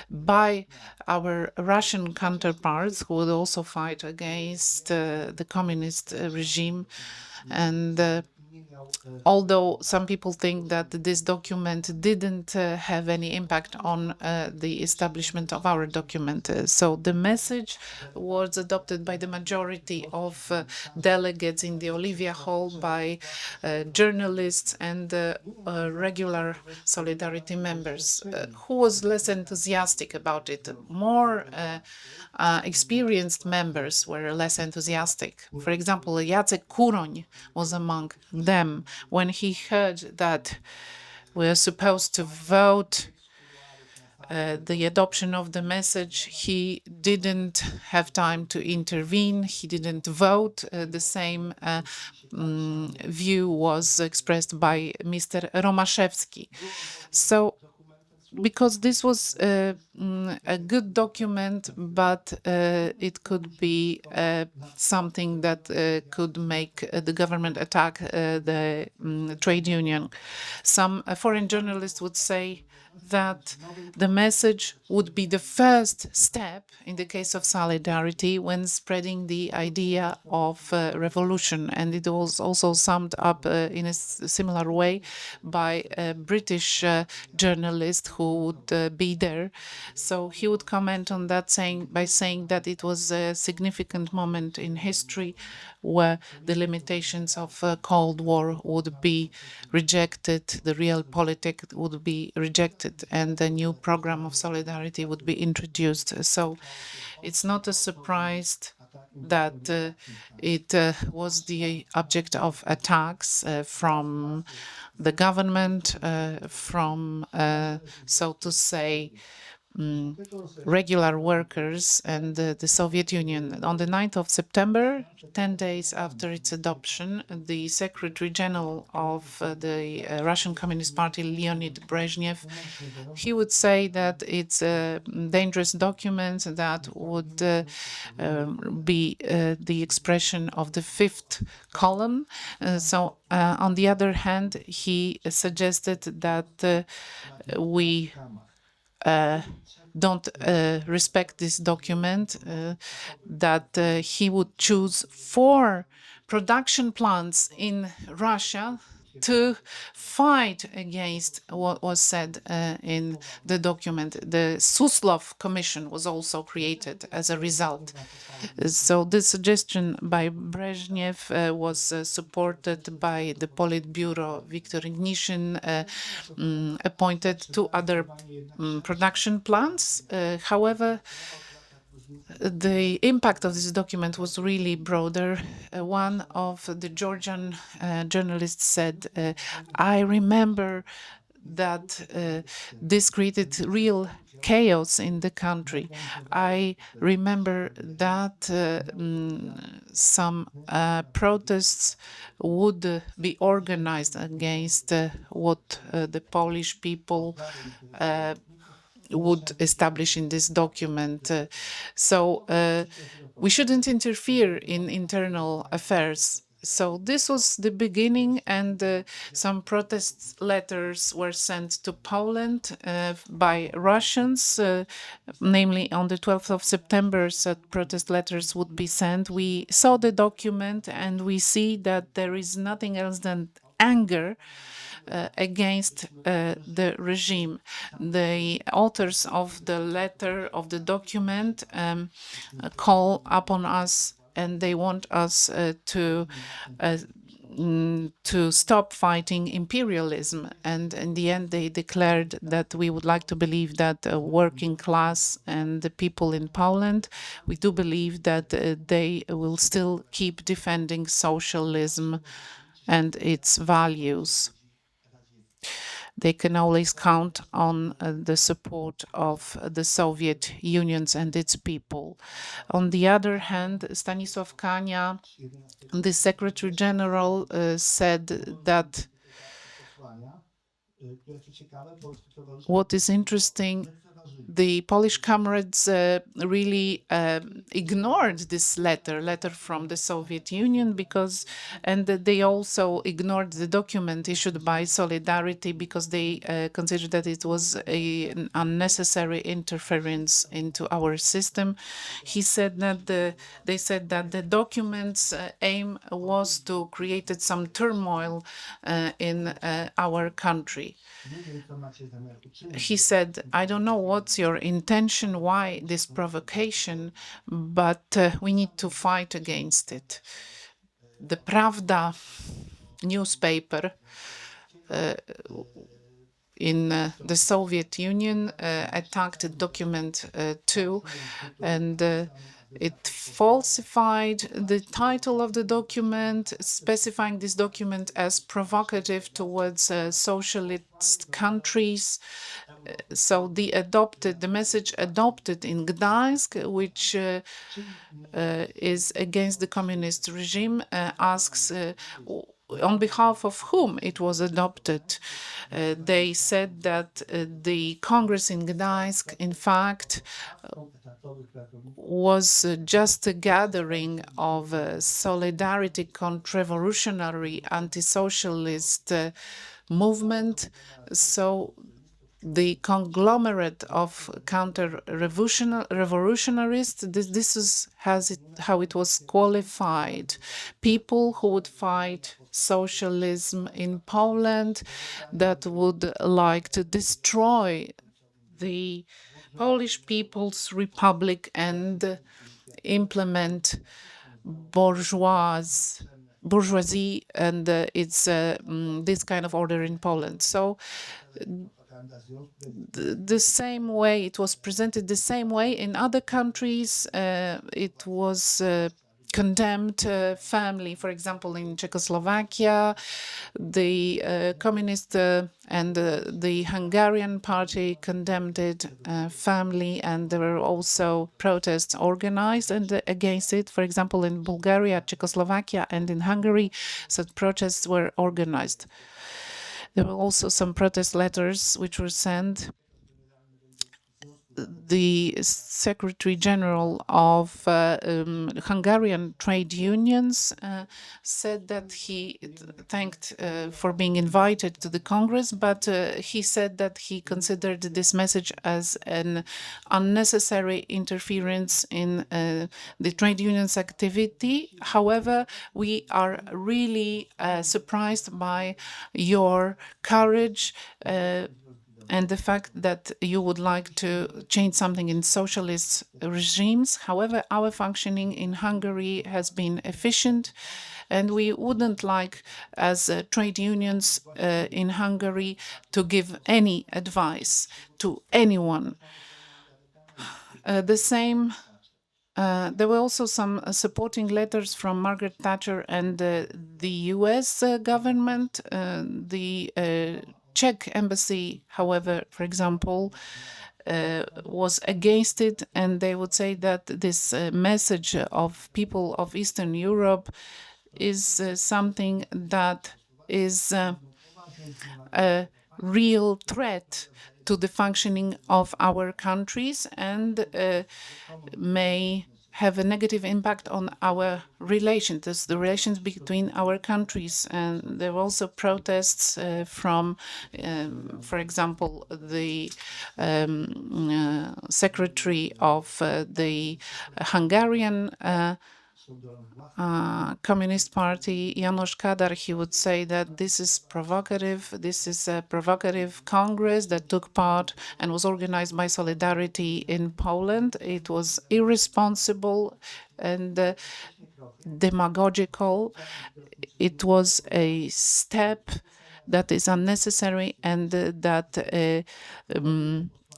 by our Russian counterparts, who would also fight against the communist regime. And although some people think that this document didn't have any impact on the establishment of our document. So the message was adopted by the majority of delegates in the Olivia Hall, by journalists and regular Solidarity members. Who was less enthusiastic about it? More experienced members were less enthusiastic. For example, Jacek Kuroń was among them. When he heard that we are supposed to vote the adoption of the message, he didn't have time to intervene. He didn't vote. The same view was expressed by Mr. Romaszewski. So, because this was a good document, but it could be something that could make the government attack the trade union. Some foreign journalists would say that the message would be the first step in the case of solidarity when spreading the idea of revolution. And it was also summed up in a similar way by a British journalist who would be there. So he would comment on that by saying that it was a significant moment in history where the limitations of Cold War would be rejected, the realpolitik would be rejected, and a new program of solidarity would be introduced. So it's not a surprise that it was the object of attacks from the government, from, so to say, regular workers and the Soviet Union. On the 9th of September, 10 days after its adoption, the Secretary General of the Russian Communist Party, Leonid Brezhnev, he would say that it's a dangerous document that would be the expression of the fifth column. So on the other hand, he suggested that we don't respect this document, that he would choose 4 production plants in Russia to fight against what was said in the document. The Suslov Commission was also created as a result. So the suggestion by Brezhnev was supported by the Politburo. Viktor Ignishin appointed 2 other production plants. However, the impact of this document was really broader. One of the Georgian journalists said, I remember that this created real chaos in the country. I remember that some protests would be organized against what the Polish people would establish in this document. So we shouldn't interfere in internal affairs. So this was the beginning, and some protest letters were sent to Poland by Russians, namely on the 12th of September, such protest letters would be sent. We saw the document and we see that there is nothing else than anger against the regime. The authors of the letter, of the document, call upon us and they want us to stop fighting imperialism. And in the end, they declared that we would like to believe that the working class and the people in Poland, we do believe that they will still keep defending socialism and its values. They can always count on the support of the Soviet Union and its people. On the other hand, Stanisław Kania, the Secretary General, said that what is interesting the Polish comrades really ignored this letter from the Soviet Union and they also ignored the document issued by Solidarity because they considered that it was an unnecessary interference into our system. They said that the document's aim was to create some turmoil in our country. He said, I don't know what's your intention, why this provocation, but we need to fight against it. The Pravda newspaper in the Soviet Union attacked document 2, and it falsified the title of the document, specifying this document as provocative towards socialist countries. So the message adopted in Gdańsk, which is against the communist regime, asks on behalf of whom it was adopted. They said that the Congress in Gdańsk, in fact, was just a gathering of solidarity contre-revolutionary anti-socialist movement. So the conglomerate of counter-revolutionarists, this is how it was qualified. People who would fight socialism in Poland, that would like to destroy the Polish People's Republic and implement bourgeoisie and its this kind of order in Poland. So the same way it was presented, the same way in other countries, it was condemned family. For example, in Czechoslovakia, the communist and the Hungarian party condemned it, family, and there were also protests organized and against it. For example, in Bulgaria, Czechoslovakia, and in Hungary, such protests were organized. There were also some protest letters which were sent. The Secretary General of Hungarian trade unions said that he thanked for being invited to the Congress, but he said that he considered this message as an unnecessary interference in the trade unions' activity. However, we are really surprised by your courage and the fact that you would like to change something in socialist regimes. However, our functioning in Hungary has been efficient, and we wouldn't like, as trade unions in Hungary, to give any advice to anyone. There were also some supporting letters from Margaret Thatcher and the US government. The Czech embassy, however, for example, was against it, and they would say that this message of people of Eastern Europe is something that is a real threat to the functioning of our countries and may have a negative impact on our relations, the relations between our countries. And there were also protests from, for example, the secretary of the Hungarian Communist Party, János Kádár. He would say that this is provocative. This is a provocative Congress that took part and was organized by Solidarity in Poland. It was irresponsible and demagogical. It was a step that is unnecessary and that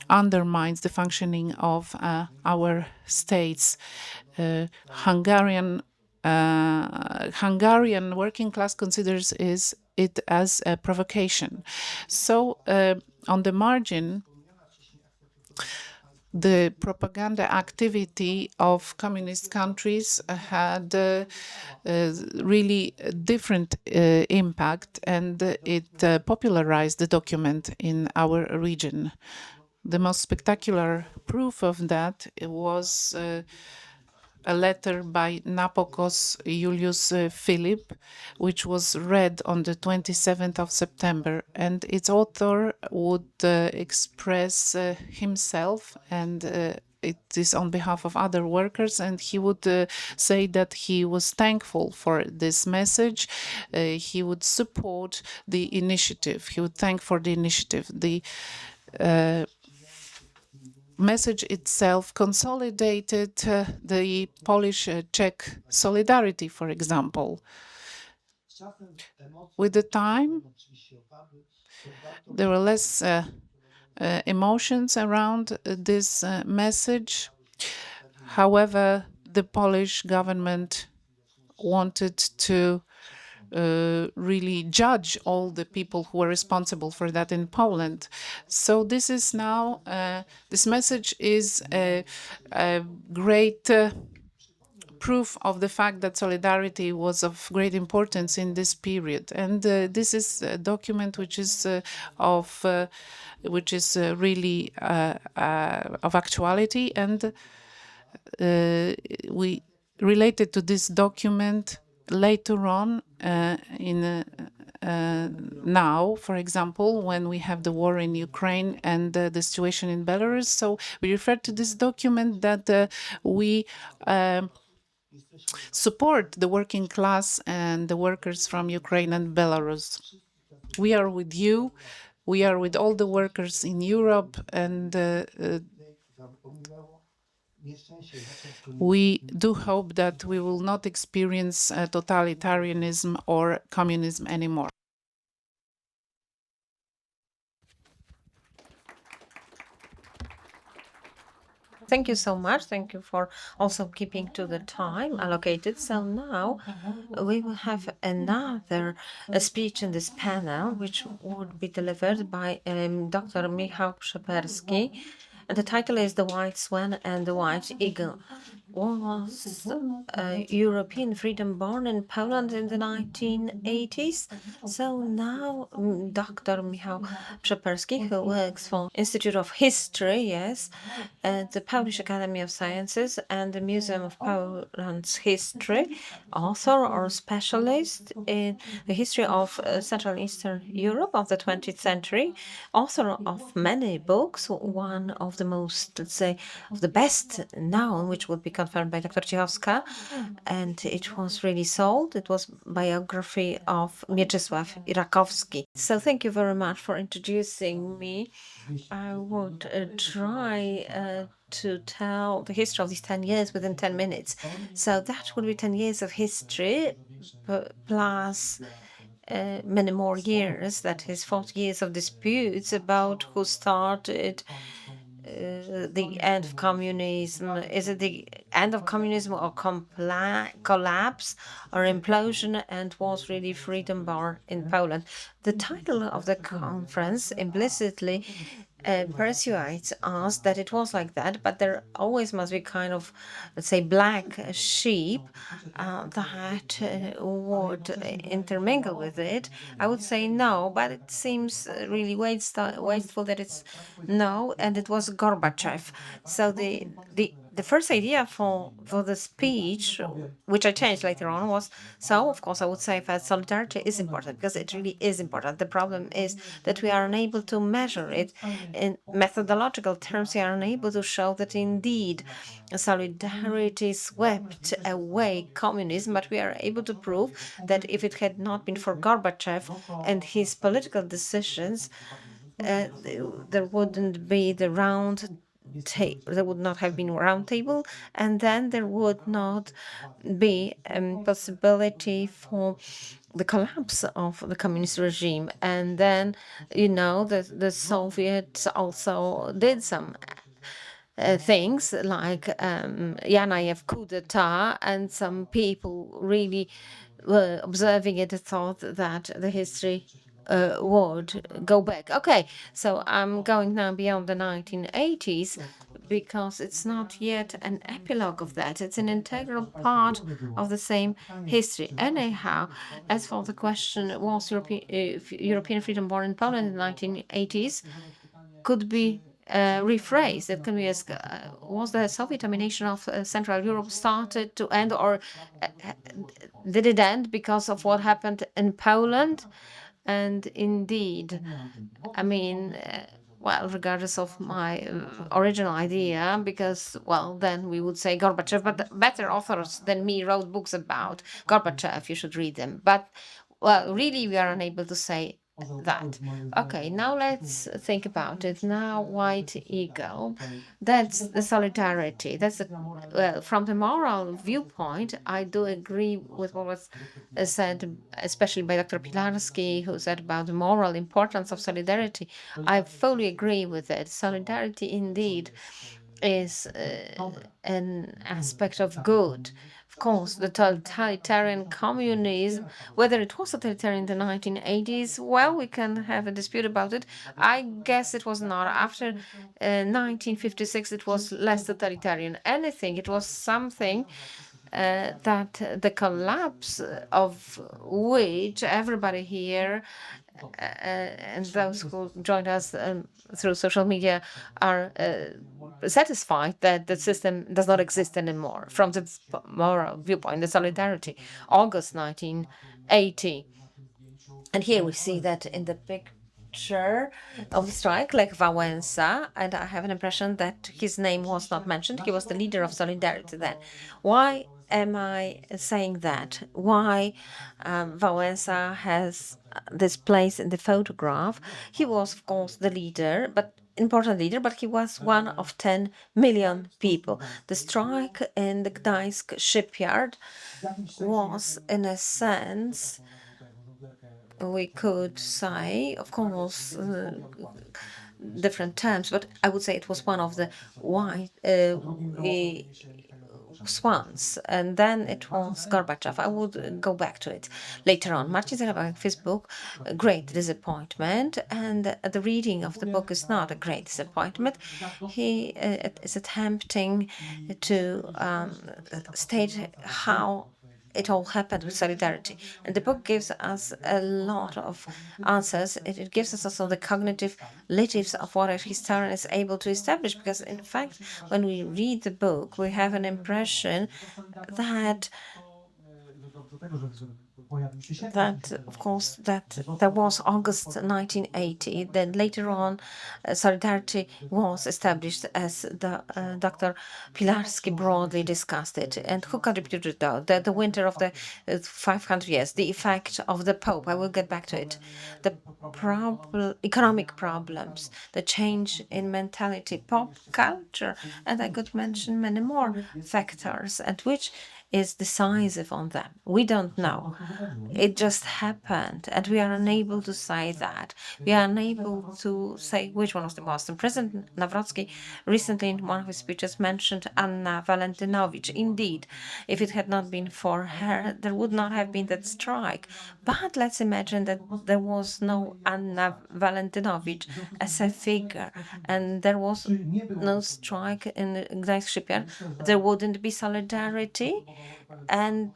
undermines the functioning of our states. Hungarian working class considers it as a provocation. So on the margin, the propaganda activity of communist countries had really different impact, and it popularized the document in our region. The most spectacular proof of that was a letter by Napokos Julius Philip, which was read on the 27th of September. And its author would express himself, and it is on behalf of other workers, and he would say that he was thankful for this message. He would support the initiative. He would thank for the initiative. The message itself consolidated the Polish-Czech solidarity, for example. With the time, there were less emotions around this message. However, the Polish government wanted to really judge all the people who were responsible for that in Poland. So this is now, this message is a great proof of the fact that solidarity was of great importance in this period. And this is a document which is really of actuality. And we related to this document later on now, for example, when we have the war in Ukraine and the situation in Belarus. So we refer to this document that we support the working class and the workers from Ukraine and Belarus. We are with you. We are with all the workers in Europe, and we do hope that we will not experience totalitarianism or communism anymore. Thank you so much. Thank you for also keeping to the time allocated. So now we will have another speech in this panel, which would be delivered by Dr. Michał Przeperski. And the title is The White Swan and the White Eagle. Was European freedom born in Poland in the 1980s? So now Dr. Michał Przeperski, who works for Institute of History, yes, at the Polish Academy of Sciences and the Museum of Poland's History, author or specialist in the history of Central and Eastern Europe of the 20th century, author of many books, one of the most, let's say, of the best known, which would be confirmed by Dr. Cichowska, and it was really sold. It was biography of Mieczysław Rakowski. So thank you very much for introducing me. I would try to tell the history of these 10 years within 10 minutes. So that would be 10 years of history plus many more years, that is 40 years of disputes about who started the end of communism. Is it the end of communism or collapse or implosion, and was really freedom born in Poland? The title of the conference implicitly persuades us that it was like that, but there always must be kind of, let's say, black sheep that would intermingle with it. I would say no, but it seems really wasteful that it's no, and it was Gorbachev. So the first idea for the speech, which I changed later on, was, so of course I would say that solidarity is important, because it really is important. The problem is that we are unable to measure it in methodological terms. We are unable to show that indeed solidarity swept away communism, but we are able to prove that if it had not been for Gorbachev and his political decisions, there wouldn't be the there would not have been a round table, and then there would not be possibility for the collapse of the communist regime. And then, you know, the Soviets also did some things like Yanayev coup d'etat, and some people really were observing it thought that the history would go back. Okay, so I'm going now beyond the 1980s, because it's not yet an epilogue of that. It's an integral part of the same history. Anyhow, as for the question, was European freedom born in Poland in the 1980s, could be rephrased. It can be asked, was the Soviet domination of Central Europe started to end, or did it end because of what happened in Poland? And indeed, I mean, well, regardless of my original idea, because, well, then we would say Gorbachev, but better authors than me wrote books about Gorbachev. You should read them. But, well, really, we are unable to say that. Okay, now let's think about it. Now, white eagle, that's the solidarity. That's well, from the moral viewpoint, I do agree with what was said, especially by Dr. Pilarski, who said about the moral importance of solidarity. I fully agree with it. Solidarity indeed is an aspect of good. Of course, the totalitarian communism, whether it was totalitarian in the 1980s, well, we can have a dispute about it. I guess it was not. After 1956, it was less totalitarian. Anything, it was something that the collapse of which everybody here and those who joined us through social media are satisfied that the system does not exist anymore from the moral viewpoint, the solidarity, August 1980. And here we see that in the picture of the strike, Lech Wałęsa, and I have an impression that his name was not mentioned. He was the leader of Solidarity then. Why am I saying that? Why Wałęsa has this place in the photograph? He was, of course, the leader, important leader, but he was one of 10 million people. The strike in the Gdańsk shipyard was, in a sense, we could say, of course, different terms, but I would say it was one of the white swans, and then it was Gorbachev. I would go back to it later on. Marcin Zarabek's book, great disappointment, and the reading of the book is not a great disappointment. He is attempting to state how it all happened with solidarity. And the book gives us a lot of answers. It gives us also the cognitive liatives of what a historian is able to establish, because in fact, when we read the book, we have an impression that of course, that there was August 1980. Then later on, Solidarity was established, as Dr. Pilarski broadly discussed it. And who contributed to that? The winter of the 500 years, the effect of the Pope. I will get back to it. The economic problems, the change in mentality, pop culture, and I could mention many more factors, and which is decisive on them. We don't know. It just happened, and we are unable to say that. We are unable to say which one was the most. And President Nawrocki recently in one of his speeches mentioned Anna Walentynovich. Indeed, if it had not been for her, there would not have been that strike. But let's imagine that there was no Anna Walentynovich as a figure, and there was no strike in the Gdańsk shipyard. There wouldn't be solidarity. And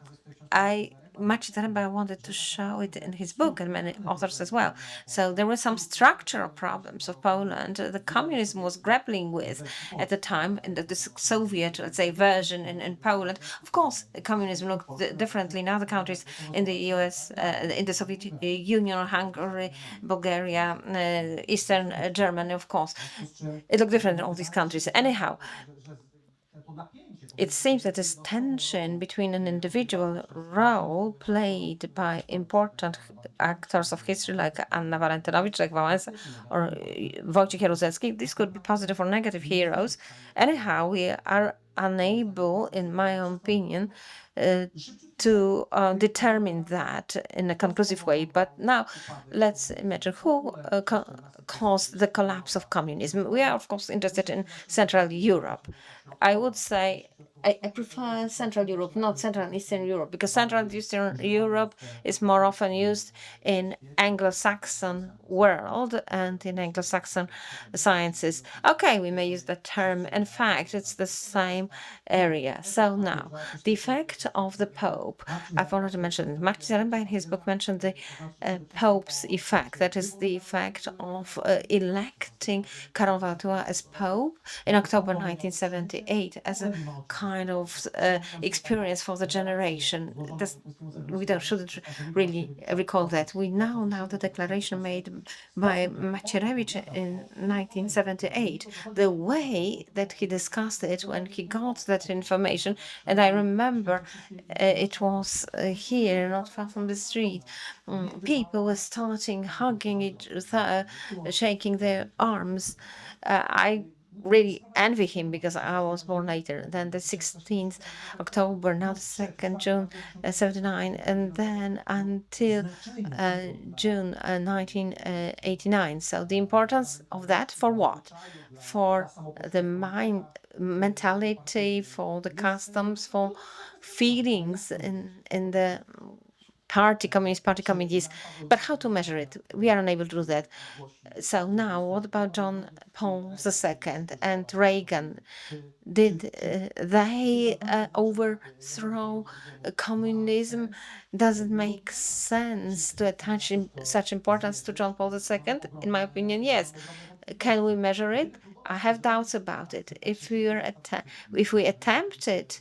Maciej Zaremba wanted to show it in his book, and many authors as well. So there were some structural problems of Poland the communism was grappling with at the time, in the Soviet, let's say, version in Poland. Of course, communism looked differently in other countries, in the US, in the Soviet Union, Hungary, Bulgaria, Eastern Germany, of course. It looked different in all these countries. Anyhow, it seems that this tension between an individual role played by important actors of history like Anna Walentynovich, Lech Wałęsa, or Wojciech Jaruzelski, this could be positive or negative heroes. Anyhow, we are unable, in my opinion, to determine that in a conclusive way. But now, let's imagine who caused the collapse of communism. We are, of course, interested in Central Europe. I would say I prefer Central Europe, not Central and Eastern Europe, because Central and Eastern Europe is more often used in Anglo-Saxon world and in Anglo-Saxon sciences. Okay, we may use that term. In fact, it's the same area. So now, the effect effect of the Pope. I've already mentioned it. Martin Zaremba in his book mentioned the Pope's effect. That is the effect of electing Karol Wojtyła as Pope in October 1978 as a kind of experience for the generation. We shouldn't really recall that. We now the declaration made by Macierewicz in 1978, the way that he discussed it when he got that information, and I remember it was here, not far from the street. People were starting hugging each other, shaking their arms. I really envy him because I was born later than the 16th October, now the 2nd June 79, and then until June 1989. So the importance of that for what? For the mentality, for the customs, for feelings in the Communist Party committees, but how to measure it? We are unable to do that. So now, what about John Paul II and Reagan? Did they overthrow communism? Does it make sense to attach such importance to John Paul II? In my opinion, yes. Can we measure it? I have doubts about it. If we attempted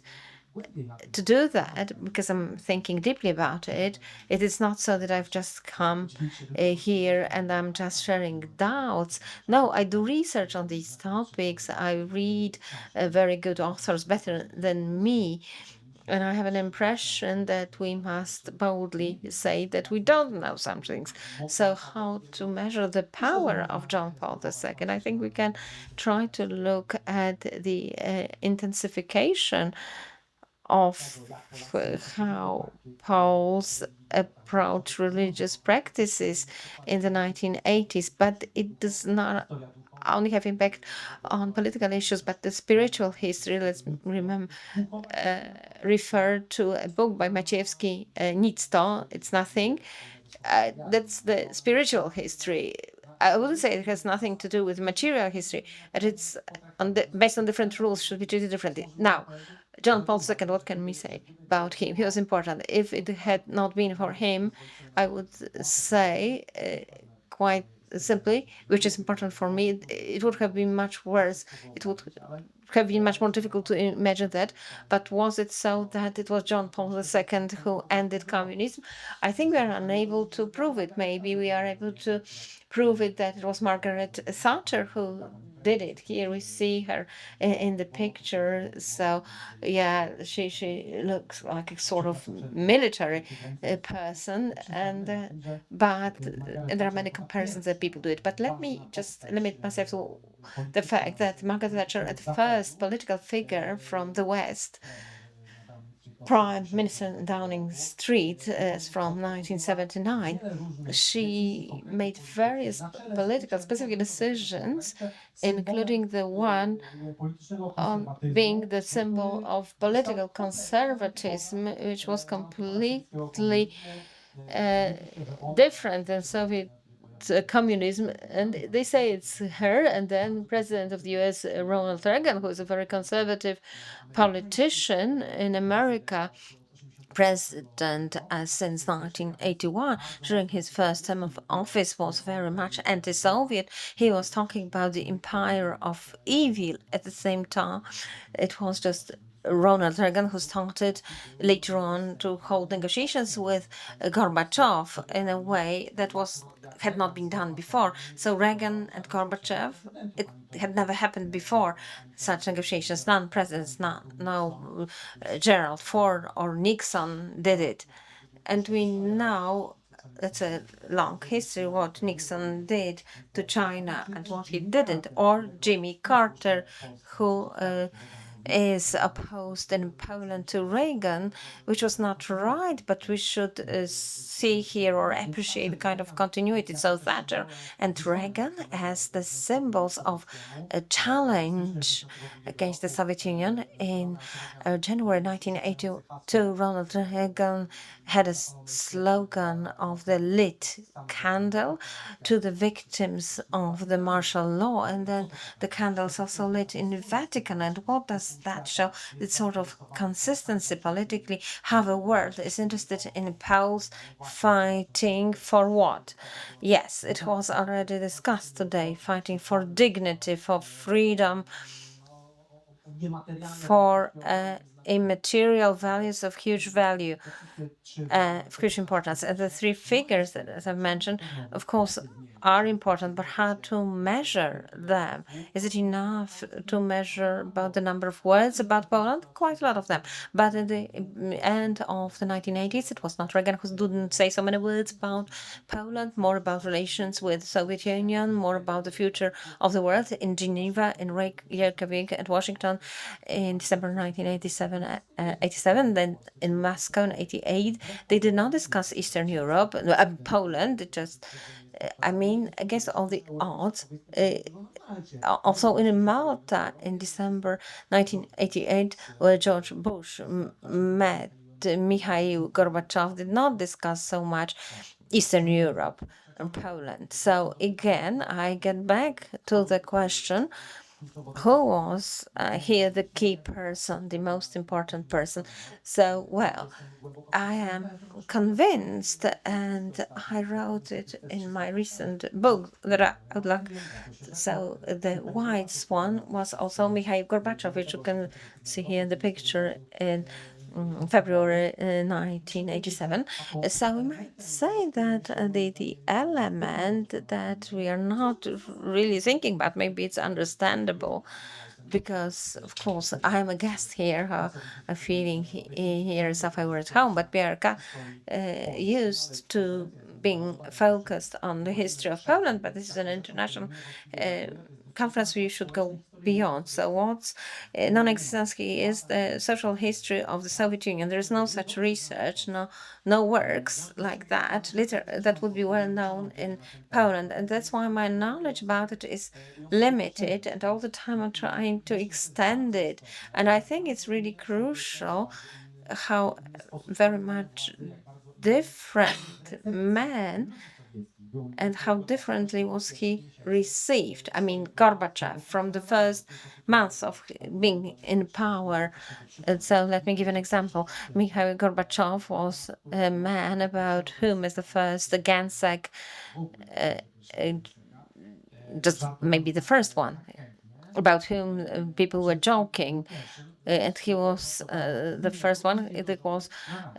to do that, because I'm thinking deeply about it, it is not so that I've just come here and I'm just sharing doubts. No, I do research on these topics. I read very good authors, better than me. And I have an impression that we must boldly say that we don't know some things. So how to measure the power of John Paul II? I think we can try to look at the intensification of how Poles approach religious practices in the 1980s, but it does not only have impact on political issues, but the spiritual history. Let's refer to a book by Maciejewski, Nic to, It's Nothing. That's the spiritual history. I wouldn't say it has nothing to do with material history, but it's based on different rules, should be treated differently. Now, John Paul II, what can we say about him? He was important. If it had not been for him, I would say quite simply, which is important for me, it would have been much worse. It would have been much more difficult to imagine that. But was it so that it was John Paul II who ended communism? I think we are unable to prove it. Maybe we are able to prove it that it was Margaret Thatcher who did it. Here we see her in the picture. So yeah, she looks like a sort of military person, and there are many comparisons that people do it. But let me just limit myself to the fact that Margaret Thatcher, at first political figure from the West, Prime Minister Downing Street from 1979, she made various political specific decisions, including the one on being the symbol of political conservatism, which was completely different than Soviet communism. And they say it's her, and then President of the US, Ronald Reagan, who is a very conservative politician in America, president since 1981, during his first term of office, was very much anti-Soviet. He was talking about the empire of evil. At the same time, it was just Ronald Reagan who started later on to hold negotiations with Gorbachev in a way that had not been done before. So Reagan and Gorbachev, it had never happened before, such negotiations. None presidents, no Gerald Ford or Nixon did it. And we know that's a long history, what Nixon did to China and what he didn't, or Jimmy Carter, who is opposed in Poland to Reagan, which was not right, but we should see here or appreciate the kind of continuity. So Thatcher and Reagan as the symbols of a challenge against the Soviet Union. In January 1982, Ronald Reagan had a slogan of the lit candle to the victims of the martial law, and then the candles also lit in the Vatican. And what does that show the sort of consistency politically, how the world is interested in Poles fighting for what? Yes, it was already discussed today, fighting for dignity, for freedom, for immaterial values of huge value, of huge importance. And the three figures that, as I've mentioned, of course, are important, but how to measure them? Is it enough to measure about the number of words about Poland? Quite a lot of them. But at the end of the 1980s, it was not Reagan who didn't say so many words about Poland, more about relations with the Soviet Union, more about the future of the world in Geneva, in Reykjavik, and Washington in December 1987, then in Moscow in 88. They did not discuss Eastern Europe, Poland. It just, against all the odds. Also in Malta in December 1988, where George Bush met Mikhail Gorbachev, did not discuss so much Eastern Europe and Poland. So again, I get back to the question, who was here the key person, the most important person? So, well, I am convinced, and I wrote it in my recent book that I would like. So, the white swan was also Mikhail Gorbachev, which you can see here in the picture in February 1987. So we might say that the element that we are not really thinking about, maybe it's understandable, because of course I'm a guest here, I'm feeling here as if I were at home, but Bierka used to being focused on the history of Poland, but this is an international conference where you should go beyond. So what's non-existence is the social history of the Soviet Union. There is no such research, no works like that, that would be well known in Poland. And that's why my knowledge about it is limited, and all the time I'm trying to extend it. And I think it's really crucial how very much different man and how differently was he received. Gorbachev, from the first months of being in power. So let me give an example. Mikhail Gorbachev was a man about whom is the first, the Gansek, just maybe the first one, about whom people were joking. And he was the first one. It was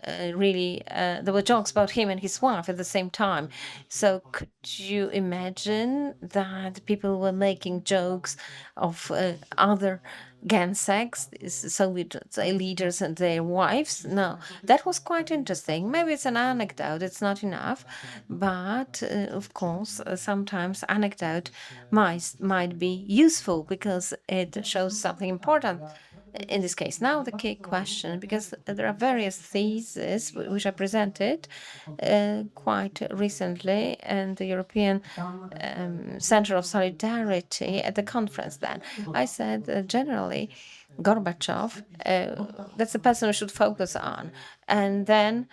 really, there were jokes about him and his wife at the same time. So could you imagine that people were making jokes of other Ganseks, Soviet leaders and their wives? No, that was quite interesting. Maybe it's an anecdote, it's not enough, but of course, sometimes anecdote might be useful because it shows something important. In this case, now the key question, because there are various theses which I presented quite recently in the European Center of Solidarity at the conference then. I said generally Gorbachev, that's the person we should focus on. And then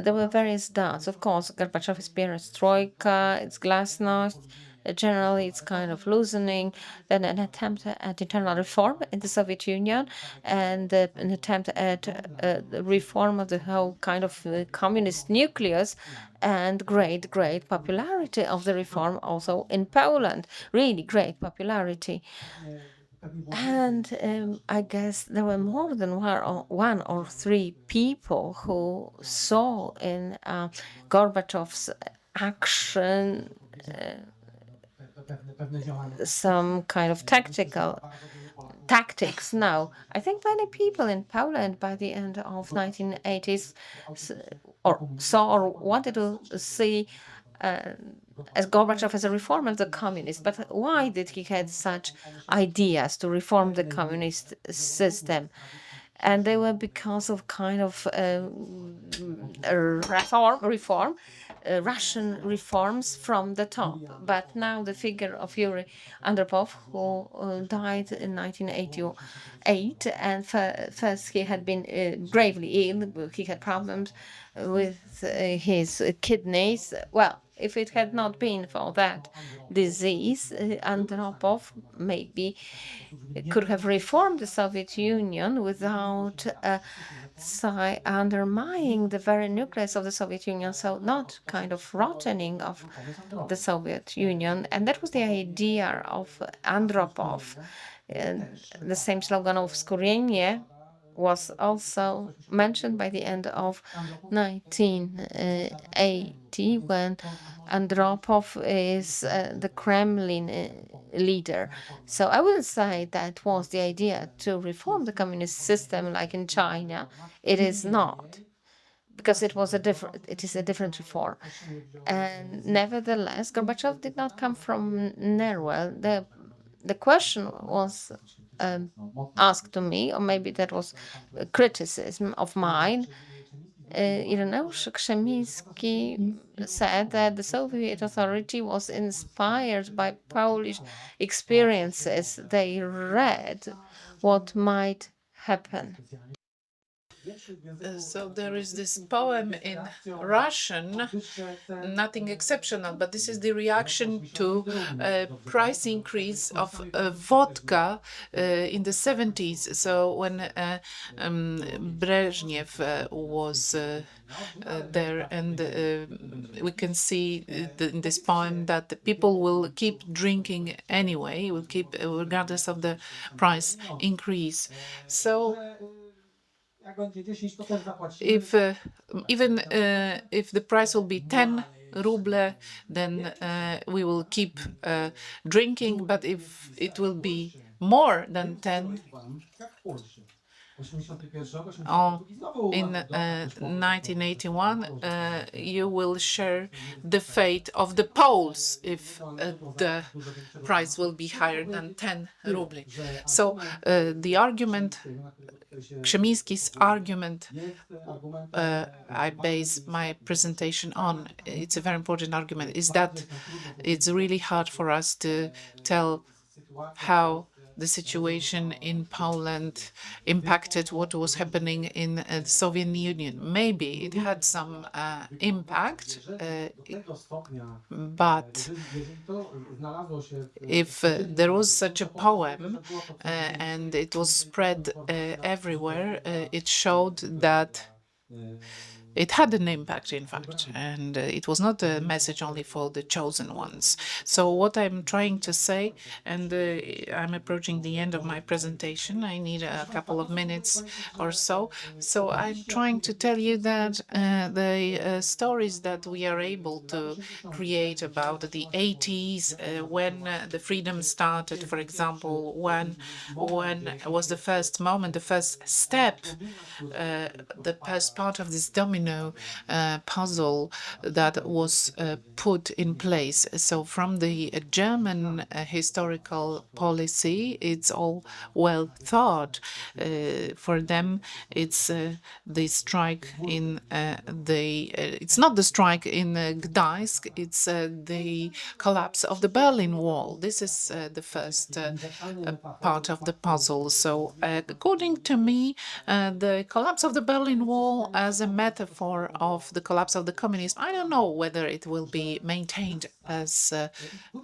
there were various doubts. Of course, Gorbachev is perestroika, it's glasnost. Generally, it's kind of loosening, then an attempt at internal reform in the Soviet Union, and an attempt at the reform of the whole kind of communist nucleus, and great popularity of the reform also in Poland, really great popularity. And I guess there were more than one or three people who saw in Gorbachev's action some kind of tactics. Now, I think many people in Poland by the end of 1980s saw or wanted to see as Gorbachev as a reformer of the communists. But why did he have such ideas to reform the communist system? And they were because of kind of reform, Russian reforms from the top. But now the figure of Yuri Andropov, who died in 1988, and first he had been gravely ill. He had problems with his kidneys. Well, if it had not been for that disease, Andropov maybe could have reformed the Soviet Union without undermining the very nucleus of the Soviet Union, so not kind of rottening of the Soviet Union. And that was the idea of Andropov. The same slogan of Skorienie was also mentioned by the end of 1980 when Andropov is the Kremlin leader. So I wouldn't say that was the idea to reform the communist system like in China. It is not, because it is a different reform. And nevertheless, Gorbachev did not come from Nerwell. The question was asked to me, or maybe that was a criticism of mine. Ireneusz Krzemiński said that the Soviet authority was inspired by Polish experiences. They read what might happen. So there is this poem in Russian, nothing exceptional, but this is the reaction to price increase of vodka in the 70s. So when Brezhnev was there, and we can see in this poem that the people will keep drinking anyway, will keep regardless of the price increase. So if even if the price will be 10 ruble, then we will keep drinking. But if it will be more than 10, in 1981, you will share the fate of the Poles if the price will be higher than 10 ruble. So the argument, Krzemiński's argument, I base my presentation on, it's a very important argument, is that it's really hard for us to tell how the situation in Poland impacted what was happening in the Soviet Union. Maybe it had some impact, but if there was such a poem and it was spread everywhere, it showed that it had an impact, in fact, and it was not a message only for the chosen ones. So what I'm trying to say, and I'm approaching the end of my presentation, I need a couple of minutes or so. So I'm trying to tell you that the stories that we are able to create about the 80s, when the freedom started, for example, when was the first moment, the first step, the first part of this domino puzzle that was put in place. So from the German historical policy, it's all well thought. For them, it's the strike in it's not the strike in Gdańsk, it's the collapse of the Berlin Wall. This is the first part of the puzzle. So according to me, the collapse of the Berlin Wall as a metaphor of the collapse of the communism, I don't know whether it will be maintained as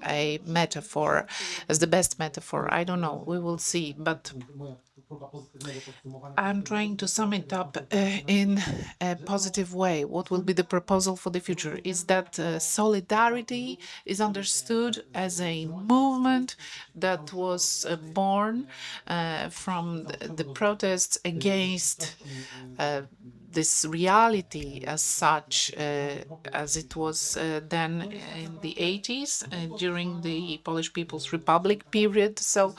a metaphor, as the best metaphor. I don't know. We will see. But I'm trying to sum it up in a positive way. What will be the proposal for the future is that solidarity is understood as a movement that was born from the protests against this reality as such, as it was then in the 80s during the Polish People's Republic period. So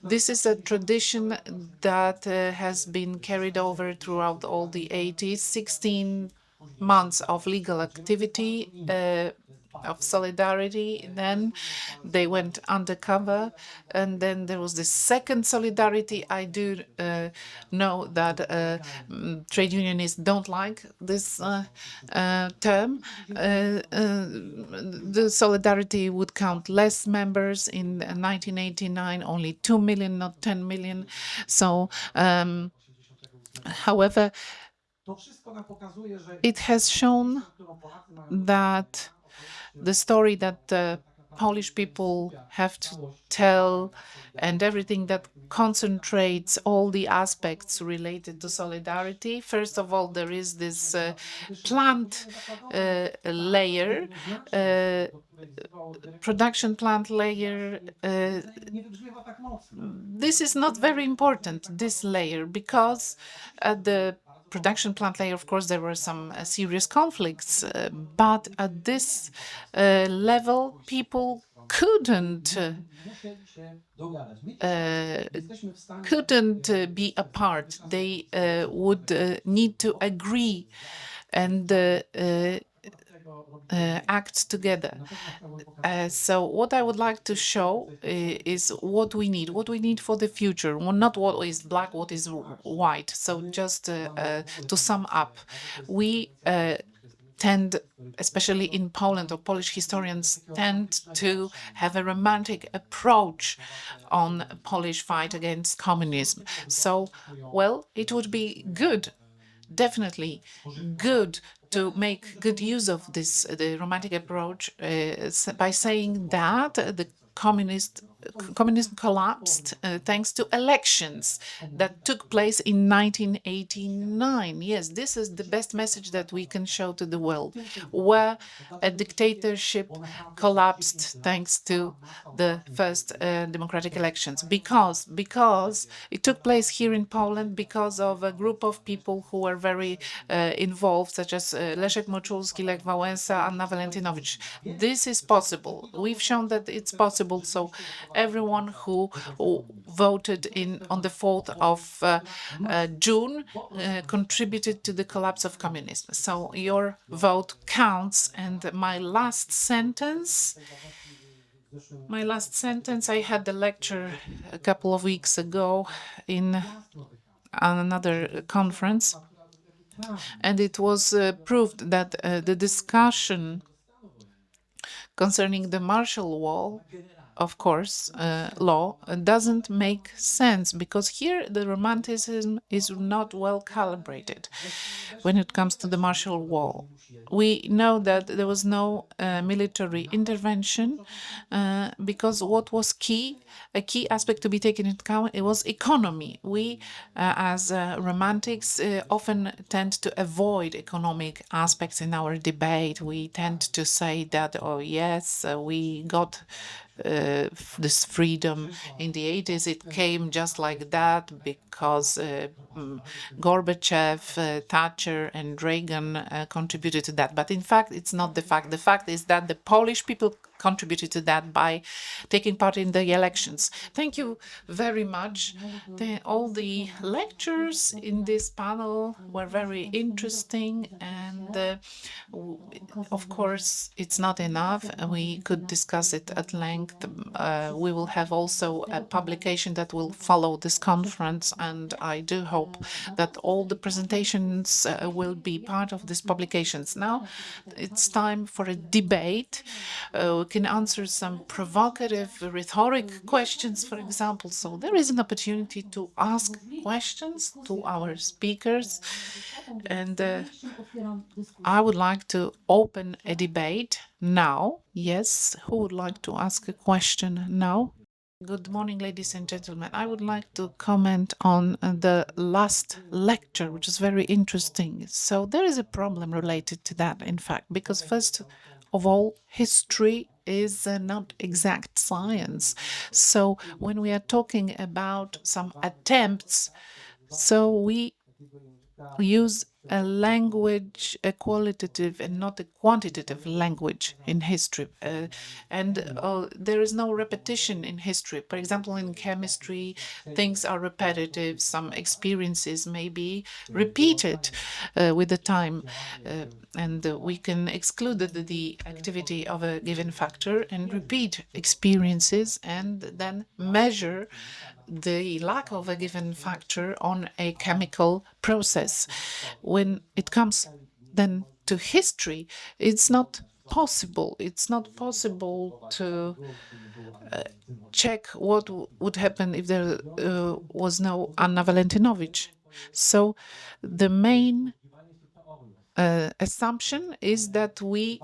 this is a tradition that has been carried over throughout all the 80s, 16 months of legal activity, of solidarity. Then they went undercover, and then there was the second solidarity. I do know that trade unionists don't like this term. The solidarity would count less members. In 1989, only 2 million, not 10 million. So, however, it has shown that the story that the Polish people have to tell, and everything that concentrates all the aspects related to solidarity. First of all, there is this plant layer, production plant layer. This is not very important, this layer, because at the production plant layer, of course, there were some serious conflicts, but at this level, people couldn't be apart. They would need to agree and act together. So what I would like to show is what we need for the future. Well, not what is black, what is white. So just to sum up, we tend, especially in Poland, or Polish historians tend to have a romantic approach on Polish fight against communism. So, well, it would be good, definitely good, to make good use of the romantic approach by saying that the communism collapsed thanks to elections that took place in 1989. Yes, this is the best message that we can show to the world, where a dictatorship collapsed thanks to the first democratic elections. Because it took place here in Poland because of a group of people who were very involved, such as Leszek Moczulski, Lech Wałęsa, Anna Walentynowicz. This is possible. We've shown that it's possible. So everyone who voted on the 4th of June contributed to the collapse of communism. So your vote counts. And my last sentence, I had the lecture a couple of weeks ago in another conference, and it was proved that the discussion concerning the martial law, of course, law doesn't make sense, because here the romanticism is not well calibrated when it comes to the martial law. We know that there was no military intervention because what was a key aspect to be taken into account, it was economy. We, as romantics, often tend to avoid economic aspects in our debate. We tend to say that, oh yes, we got this freedom in the 80s. It came just like that because Gorbachev, Thatcher, and Reagan contributed to that. But in fact, it's not the fact. The fact is that the Polish people contributed to that by taking part in the elections. Thank you very much. All the lectures in this panel were very interesting, and of course, it's not enough. We could discuss it at length. We will have also a publication that will follow this conference, and I do hope that all the presentations will be part of these publications. Now it's time for a debate. We can answer some provocative rhetoric questions, for example. So there is an opportunity to ask questions to our speakers, and I would like to open a debate now. Yes, who would like to ask a question now? Good morning, ladies and gentlemen. I would like to comment on the last lecture, which is very interesting. So there is a problem related to that, in fact, because first of all, history is not exact science. So when we are talking about some attempts, so we use a language, a qualitative and not a quantitative language in history. There is no repetition in history. For example, in chemistry, things are repetitive. Some experiences may be repeated with the time. And we can exclude the activity of a given factor and repeat experiences and then measure the lack of a given factor on a chemical process. When it comes then to history, it's not possible. It's not possible to check what would happen if there was no Anna Walentynowicz. So the main assumption is that we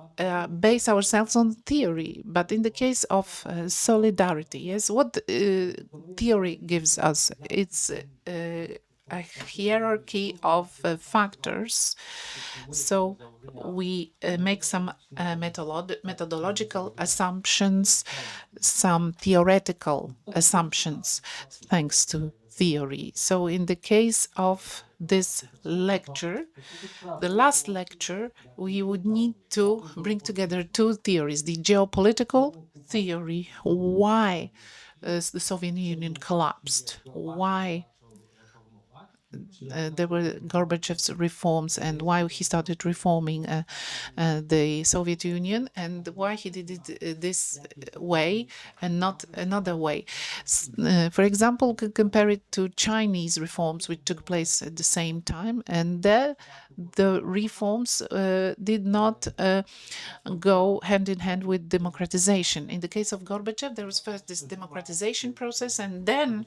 base ourselves on theory. But in the case of solidarity, yes, what theory gives us? It's a hierarchy of factors. So we make some methodological assumptions, some theoretical assumptions, thanks to theory. So in the case of this lecture, the last lecture, we would need to bring together two theories: the geopolitical theory, why the Soviet Union collapsed, why there were Gorbachev's reforms, and why he started reforming the Soviet Union, and why he did it this way and not another way. For example, compare it to Chinese reforms, which took place at the same time, and there the reforms did not go hand in hand with democratization. In the case of Gorbachev, there was first this democratization process, and then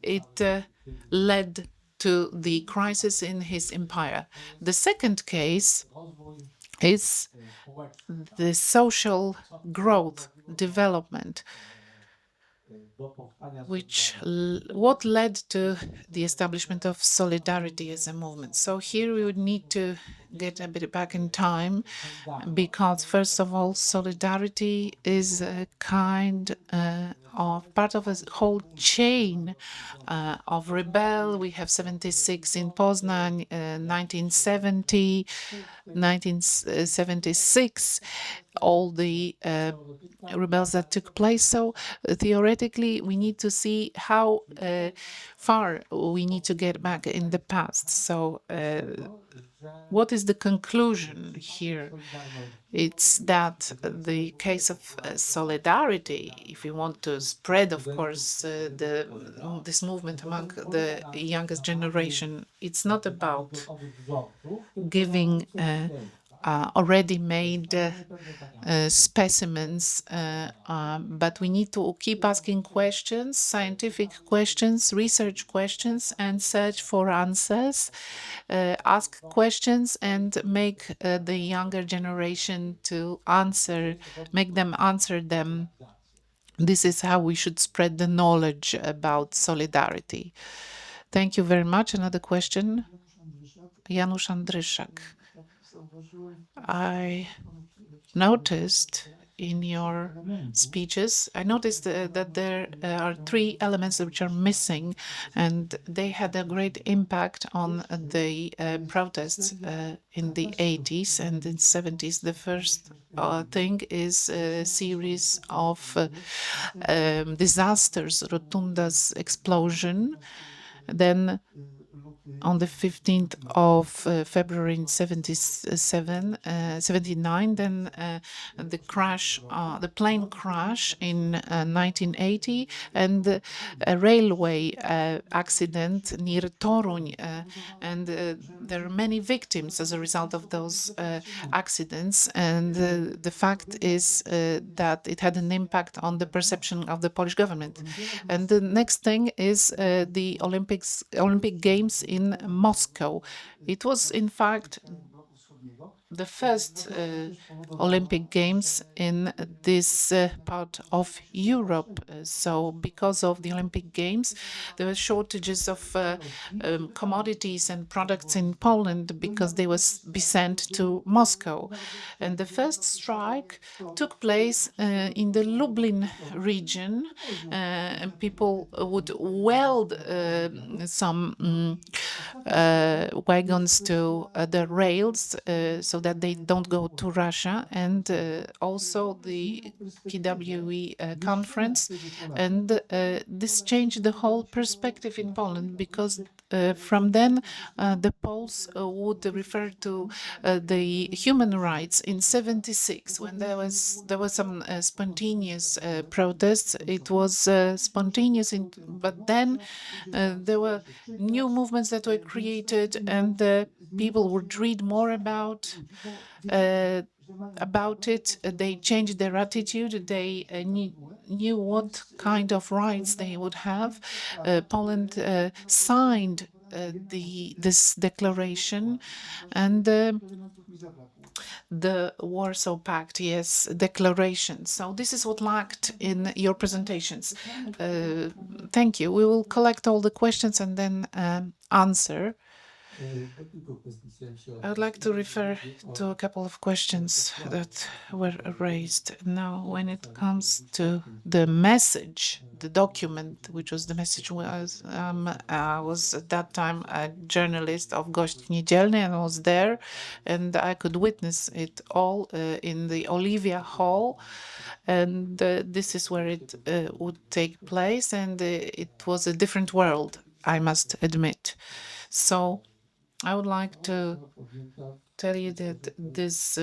it led to the crisis in his empire. The second case is the social growth, development, what led to the establishment of solidarity as a movement. So here we would need to get a bit back in time, because first of all, solidarity is a kind of part of a whole chain of rebel. We have 76 in Poznan, 1970, 1976, all the rebels that took place. So theoretically, we need to see how far we need to get back in the past. So what is the conclusion here? It's that the case of solidarity, if we want to spread, of course, this movement among the youngest generation, it's not about giving already made specimens, but we need to keep asking questions, scientific questions, research questions, and search for answers, ask questions and make the younger generation to answer, make them answer them. This is how we should spread the knowledge about solidarity. Thank you very much. Another question? Janusz Andryszak. I noticed in your speeches, I noticed that there are three elements which are missing, and they had a great impact on the protests in the 80s and in 70s. The first thing is a series of disasters, Rotunda's explosion, then on the 15th of February in 79, then the crash, the plane crash in 1980, and a railway accident near Toruń, and there are many victims as a result of those accidents. And the fact is that it had an impact on the perception of the Polish government. And the next thing is the Olympic Games in Moscow. It was, in fact, the first Olympic Games in this part of Europe. So because of the Olympic Games, there were shortages of commodities and products in Poland because they was be sent to Moscow. And the first strike took place in the Lublin region, and people would weld some wagons to the rails so that they don't go to Russia, and also the PWE conference. And this changed the whole perspective in Poland, because from then the Poles would refer to the human rights. In 76, when there was some spontaneous protests, it was spontaneous, but then there were new movements that were created, and people would read more about it. They changed their attitude. They knew what kind of rights they would have. Poland signed this declaration and the Warsaw Pact, yes, declaration. So this is what lacked in your presentations. Thank you. We will collect all the questions and then answer. I would like to refer to a couple of questions that were raised. Now, when it comes to the message, the document, which was the message, I was at that time a journalist of Gość Niedzielny, and I was there, and I could witness it all in the Olivia Hall. And this is where it would take place, and it was a different world, I must admit. So I would like to tell you that this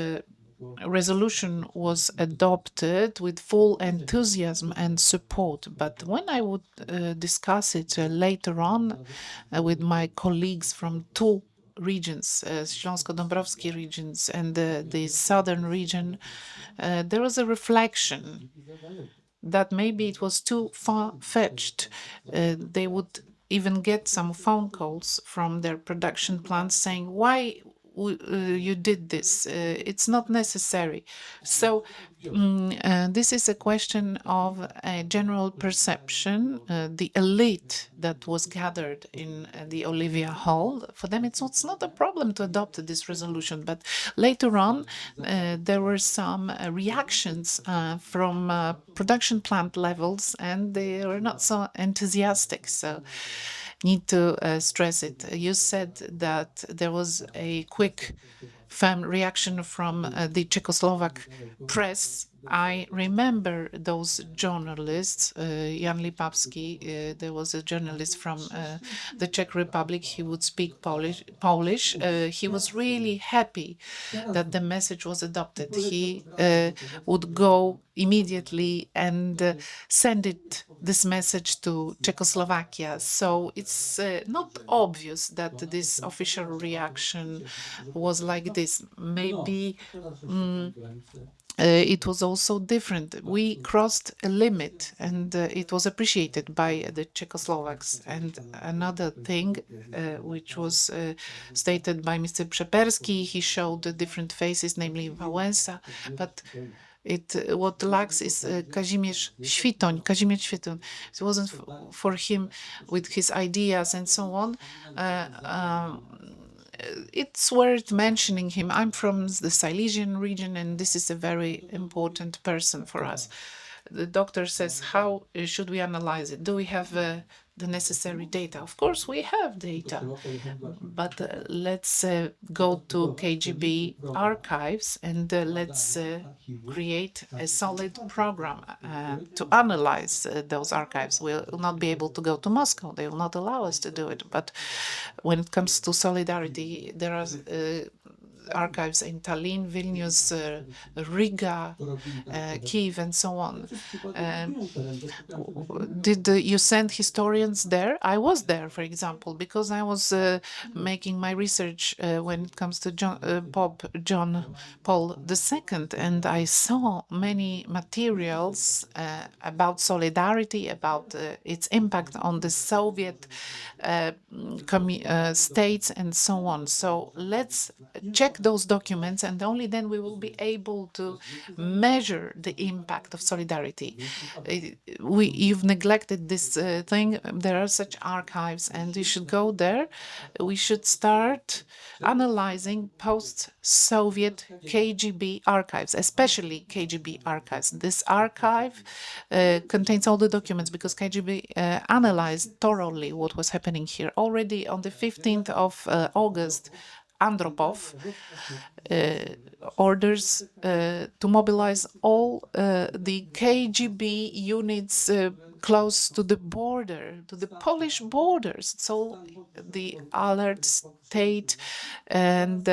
resolution was adopted with full enthusiasm and support. But when I would discuss it later on with my colleagues from two regions, Śląsko-Dąbrowski regions and the southern region, there was a reflection that maybe it was too far-fetched. They would even get some phone calls from their production plants saying, why you did this? It's not necessary. So this is a question of a general perception. The elite that was gathered in the Olivia Hall, for them it's not a problem to adopt this resolution. But later on, there were some reactions from production plant levels, and they were not so enthusiastic. So need to stress it. You said that there was a quick, firm reaction from the Czechoslovak press. I remember those journalists, Jan Lipavsky, there was a journalist from the Czech Republic. He would speak Polish. He was really happy that the message was adopted. He would go immediately and send this message to Czechoslovakia. So it's not obvious that this official reaction was like this. Maybe it was also different. We crossed a limit, and it was appreciated by the Czechoslovaks. And another thing, which was stated by Mr. Przeperski, he showed the different faces, namely Wałęsa, but what lacks is Kazimierz Świtoń. It wasn't for him with his ideas and so on. It's worth mentioning him. I'm from the Silesian region, and this is a very important person for us. The doctor says, how should we analyze it? Do we have the necessary data? Of course, we have data, but let's go to KGB archives and let's create a solid program to analyze those archives. We'll not be able to go to Moscow. They will not allow us to do it. But when it comes to solidarity, there are archives in Tallinn, Vilnius, Riga, Kiev, and so on. Did you send historians there? I was there, for example, because I was making my research when it comes to Pope John Paul II, and I saw many materials about solidarity, about its impact on the Soviet states, and so on. So let's check those documents, and only then we will be able to measure the impact of solidarity. You've neglected this thing. There are such archives, and you should go there. We should start analyzing post-Soviet KGB archives, especially KGB archives. This archive contains all the documents because KGB analyzed thoroughly what was happening here. Already on the 15th of August, Andropov orders to mobilize all the KGB units close to the border, to the Polish borders. So the alert state and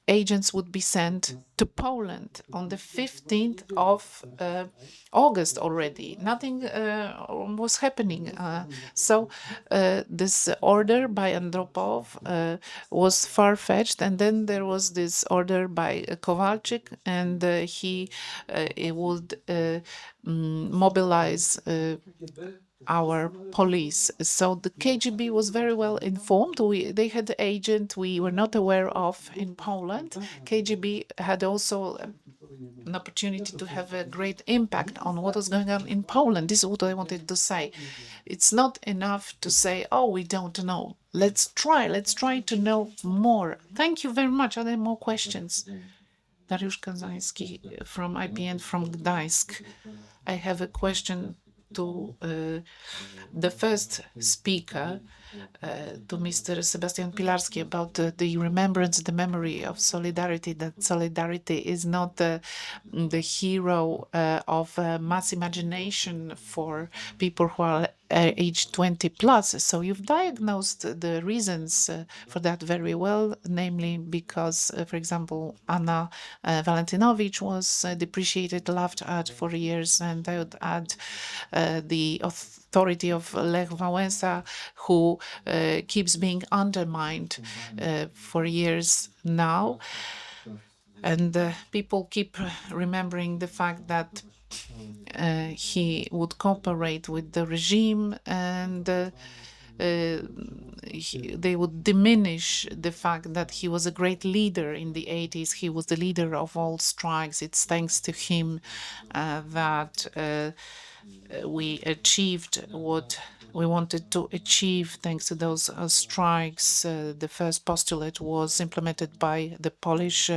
agents would be sent to Poland on the 15th of August already. Nothing was happening. So this order by Andropov was far-fetched, and then there was this order by Kowalczyk, and he would mobilize our police. So the KGB was very well informed. They had an agent we were not aware of in Poland. KGB had also an opportunity to have a great impact on what was going on in Poland. This is what I wanted to say. It's not enough to say, oh, we don't know. Let's try to know more. Thank you very much. Are there more questions? Dariusz Kazański from IPN from Gdańsk. I have a question to the first speaker, to Mr. Sebastian Pilarski, about the remembrance, the memory of solidarity, that solidarity is not the hero of mass imagination for people who are age 20 plus. So you've diagnosed the reasons for that very well, namely because, for example, Anna Valentinowicz was depreciated, laughed at for years, and I would add the authority of Lech Wałęsa, who keeps being undermined for years now. And people keep remembering the fact that he would cooperate with the regime, and they would diminish the fact that he was a great leader in the 80s. He was the leader of all strikes. It's thanks to him that we achieved what we wanted to achieve. Thanks to those strikes, the first postulate was implemented by the Polish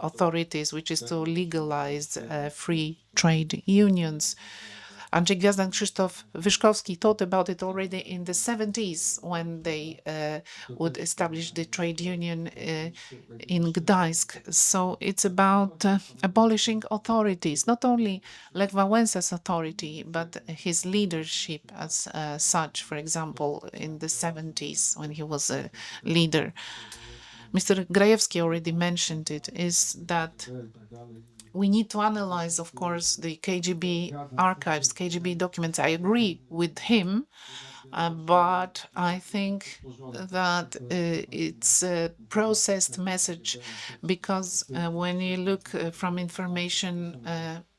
authorities, which is to legalize free trade unions. Andrzej Gwiazda and Krzysztof Wyszkowski thought about it already in the 70s when they would establish the trade union in Gdańsk. So it's about abolishing authorities, not only Lech Wałęsa's authority, but his leadership as such, for example, in the 70s when he was a leader. Mr. Grajewski already mentioned it, is that we need to analyze, of course, the KGB archives, KGB documents. I agree with him, but I think that it's a processed message, because when you look from information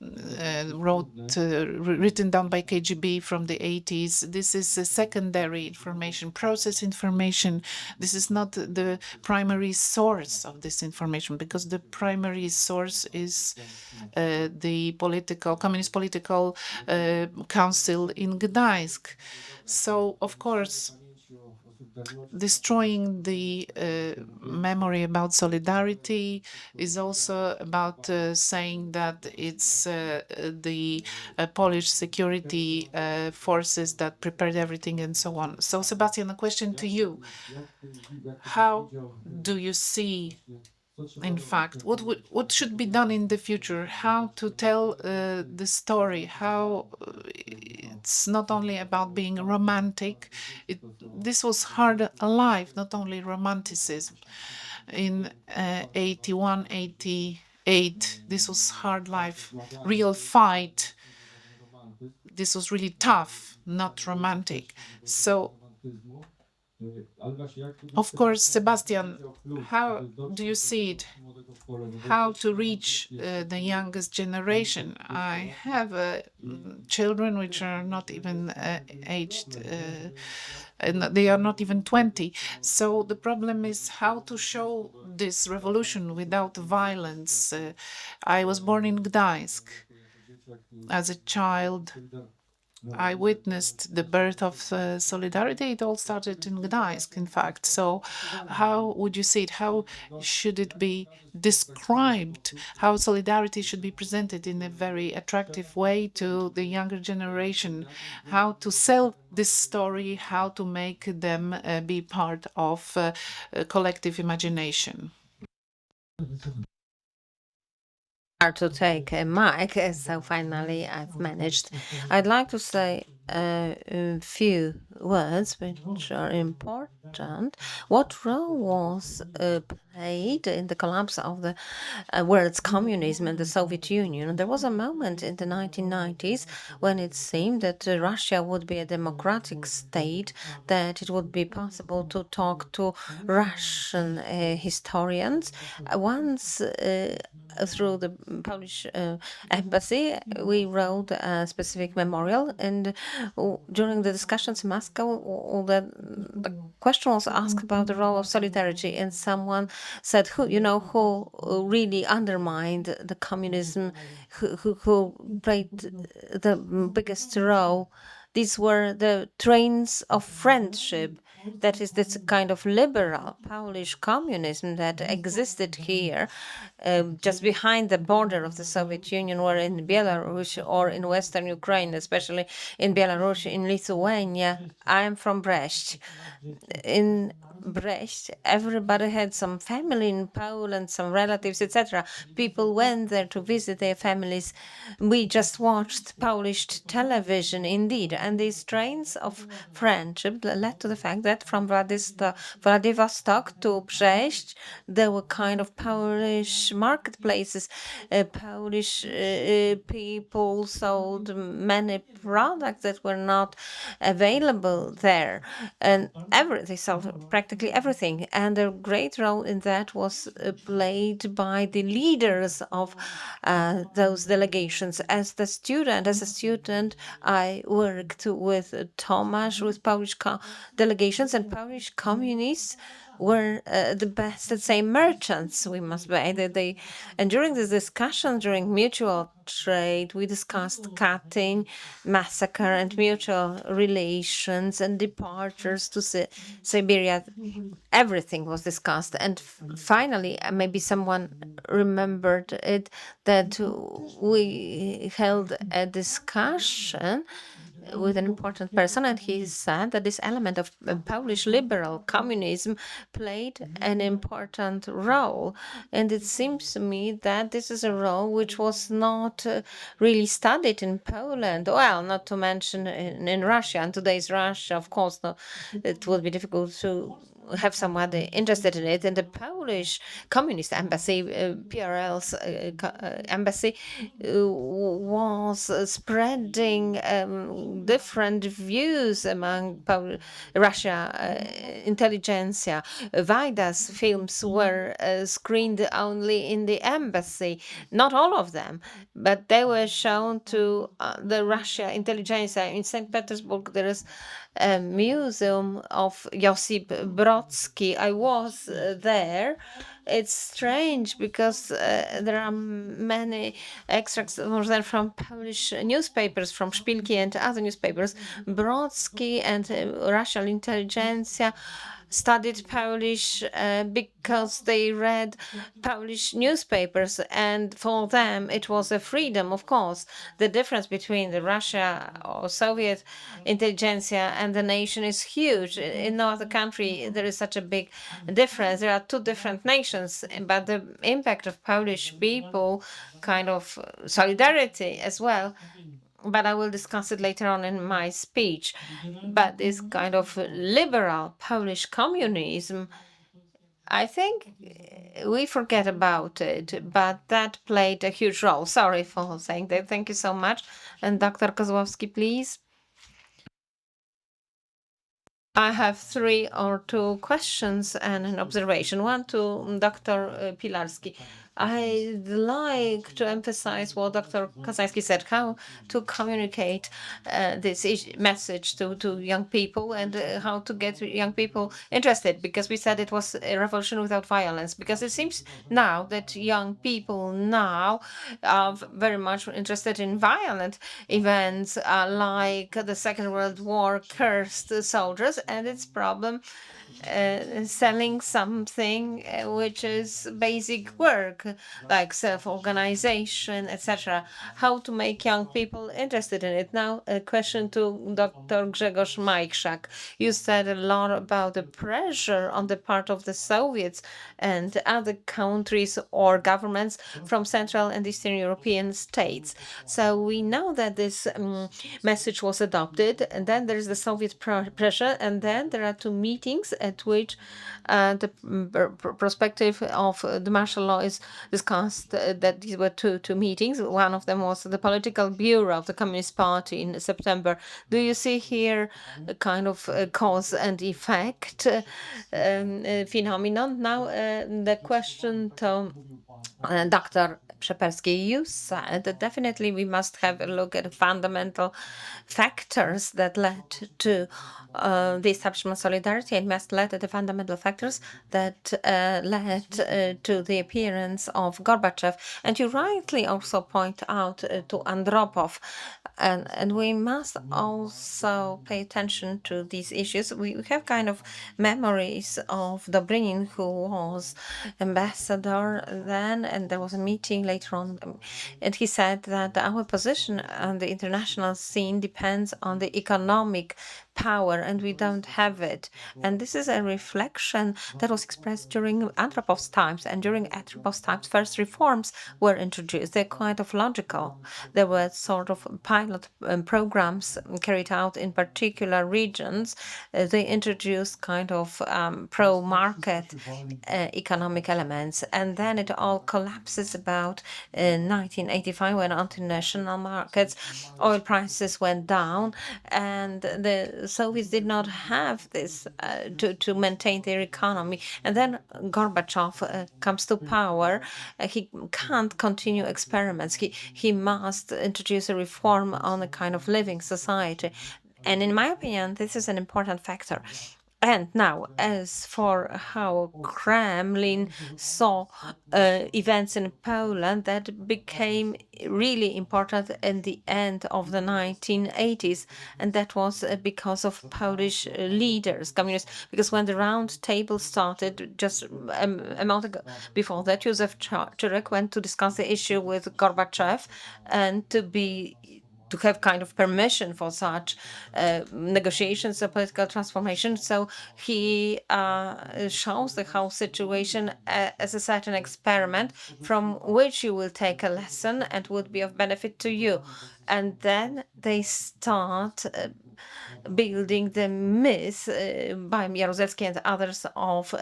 written down by KGB from the 80s, this is a secondary information, process information. This is not the primary source of this information, because the primary source is the Communist Political Council in Gdańsk. So, of course, destroying the memory about solidarity is also about saying that it's the Polish security forces that prepared everything and so on. So, Sebastian, a question to you. How do you see, in fact, what should be done in the future? How to tell the story? How it's not only about being romantic. This was hard life, not only romanticism. In 81, 88, this was hard life, real fight. This was really tough, not romantic. So, of course, Sebastian, how do you see it? How to reach the youngest generation? I have children which are not even aged, and they are not even 20. So the problem is how to show this revolution without violence. I was born in Gdańsk. As a child, I witnessed the birth of solidarity. It all started in Gdańsk, in fact. So how would you see it? How should it be described? How solidarity should be presented in a very attractive way to the younger generation? How to sell this story? How to make them be part of collective imagination? To take a mic, so finally I've managed. I'd like to say a few words which are important. What role was played in the collapse of the world's communism and the Soviet Union? There was a moment in the 1990s when it seemed that Russia would be a democratic state, that it would be possible to talk to Russian historians. Once through the Polish embassy. We wrote a specific memorial, and during the discussions in Moscow, the question was asked about the role of solidarity, and someone said, who really undermined the communism, who played the biggest role. These were the trains of friendship. That is this kind of liberal Polish communism that existed here, just behind the border of the Soviet Union, or in Belarus or in Western Ukraine, especially in Belarus, in Lithuania. I am from Brest. In Brest, everybody had some family in Poland, some relatives, etc. People went there to visit their families. We just watched Polish television, indeed, and these trains of friendship led to the fact that from Vladivostok to Brest, there were kind of Polish marketplaces. Polish people sold many products that were not available there, and they sold practically everything. And a great role in that was played by the leaders of those delegations. As a student, I worked with Tomasz, with Polish delegations, and Polish communists were the best, let's say, merchants, we must say. And during this discussion, during mutual trade, we discussed cutting, massacre, and mutual relations, and departures to Siberia. Everything was discussed. And finally, maybe someone remembered it, that we held a discussion with an important person, and he said that this element of Polish liberal communism played an important role. And it seems to me that this is a role which was not really studied in Poland. Well, not to mention in Russia. And today's Russia, of course, no, it would be difficult to have somebody interested in it. And the Polish Communist Embassy, PRL's embassy, was spreading different views among Russia intelligentsia. Wajda's films were screened only in the embassy, not all of them, but they were shown to the Russia intelligentsia. In St. Petersburg, there is a museum of Josip Brodsky. I was there. It's strange because there are many extracts from Polish newspapers, from Szpilki and other newspapers. Brodsky and Russian intelligentsia studied Polish because they read Polish newspapers, and for them it was a freedom. Of course, the difference between the Russia or Soviet intelligentsia and the nation is huge. In no other country there is such a big difference. There are two different nations, but the impact of Polish people, kind of solidarity as well, but I will discuss it later on in my speech. But this kind of liberal Polish communism, I think we forget about it, but that played a huge role. Sorry for saying that. Thank you so much. And Dr. Kozłowski, please. I have 3 or 2 questions and an observation. One to Dr. Pilarski. I'd like to emphasize what Dr. Kazański said, how to communicate this message to young people, and how to get young people interested, because we said it was a revolution without violence, because it seems now that young people now are very much interested in violent events like the Second World War cursed soldiers and its problem selling something which is basic work like self-organization, etc. How to make young people interested in it. Now a question to Dr. Grzegorz Majchrzak. You said a lot about the pressure on the part of the Soviets and other countries or governments from Central and Eastern European states. So we know that this message was adopted, and then there is the Soviet pressure, and then there are 2 meetings at which the perspective of the martial law is discussed. That these were two meetings. One of them was the political bureau of the Communist Party in September. Do you see here a kind of cause and effect phenomenon? Now the question to Dr. Przeperski, you said that definitely we must have a look at the fundamental factors that led to the establishment of solidarity, and must look at the fundamental factors that led to the appearance of Gorbachev. And you rightly also point out to Andropov, and we must also pay attention to these issues. We have kind of memories of Dobrynin, who was ambassador then, and there was a meeting later on, and he said that our position on the international scene depends on the economic power, and we don't have it. And this is a reflection that was expressed during Andropov's times. And during Andropov's times, first reforms were introduced. They're kind of logical. There were sort of pilot programs carried out in particular regions. They introduced kind of pro-market economic elements. And then it all collapses about 1985, when on international markets, oil prices went down, and the Soviets did not have this to maintain their economy. And then Gorbachev comes to power. He can't continue experiments. He must introduce a reform on a kind of living society. And in my opinion, this is an important factor. And now, as for how Kremlin saw events in Poland, that became really important in the end of the 1980s. And that was because of Polish leaders, communists. Because when the round table started, just a month ago, before that, Józef Czurek went to discuss the issue with Gorbachev and to have kind of permission for such negotiations of political transformation. So he shows the whole situation as a certain experiment from which you will take a lesson and would be of benefit to you. And then they start building the myth by Jaruzelski and others of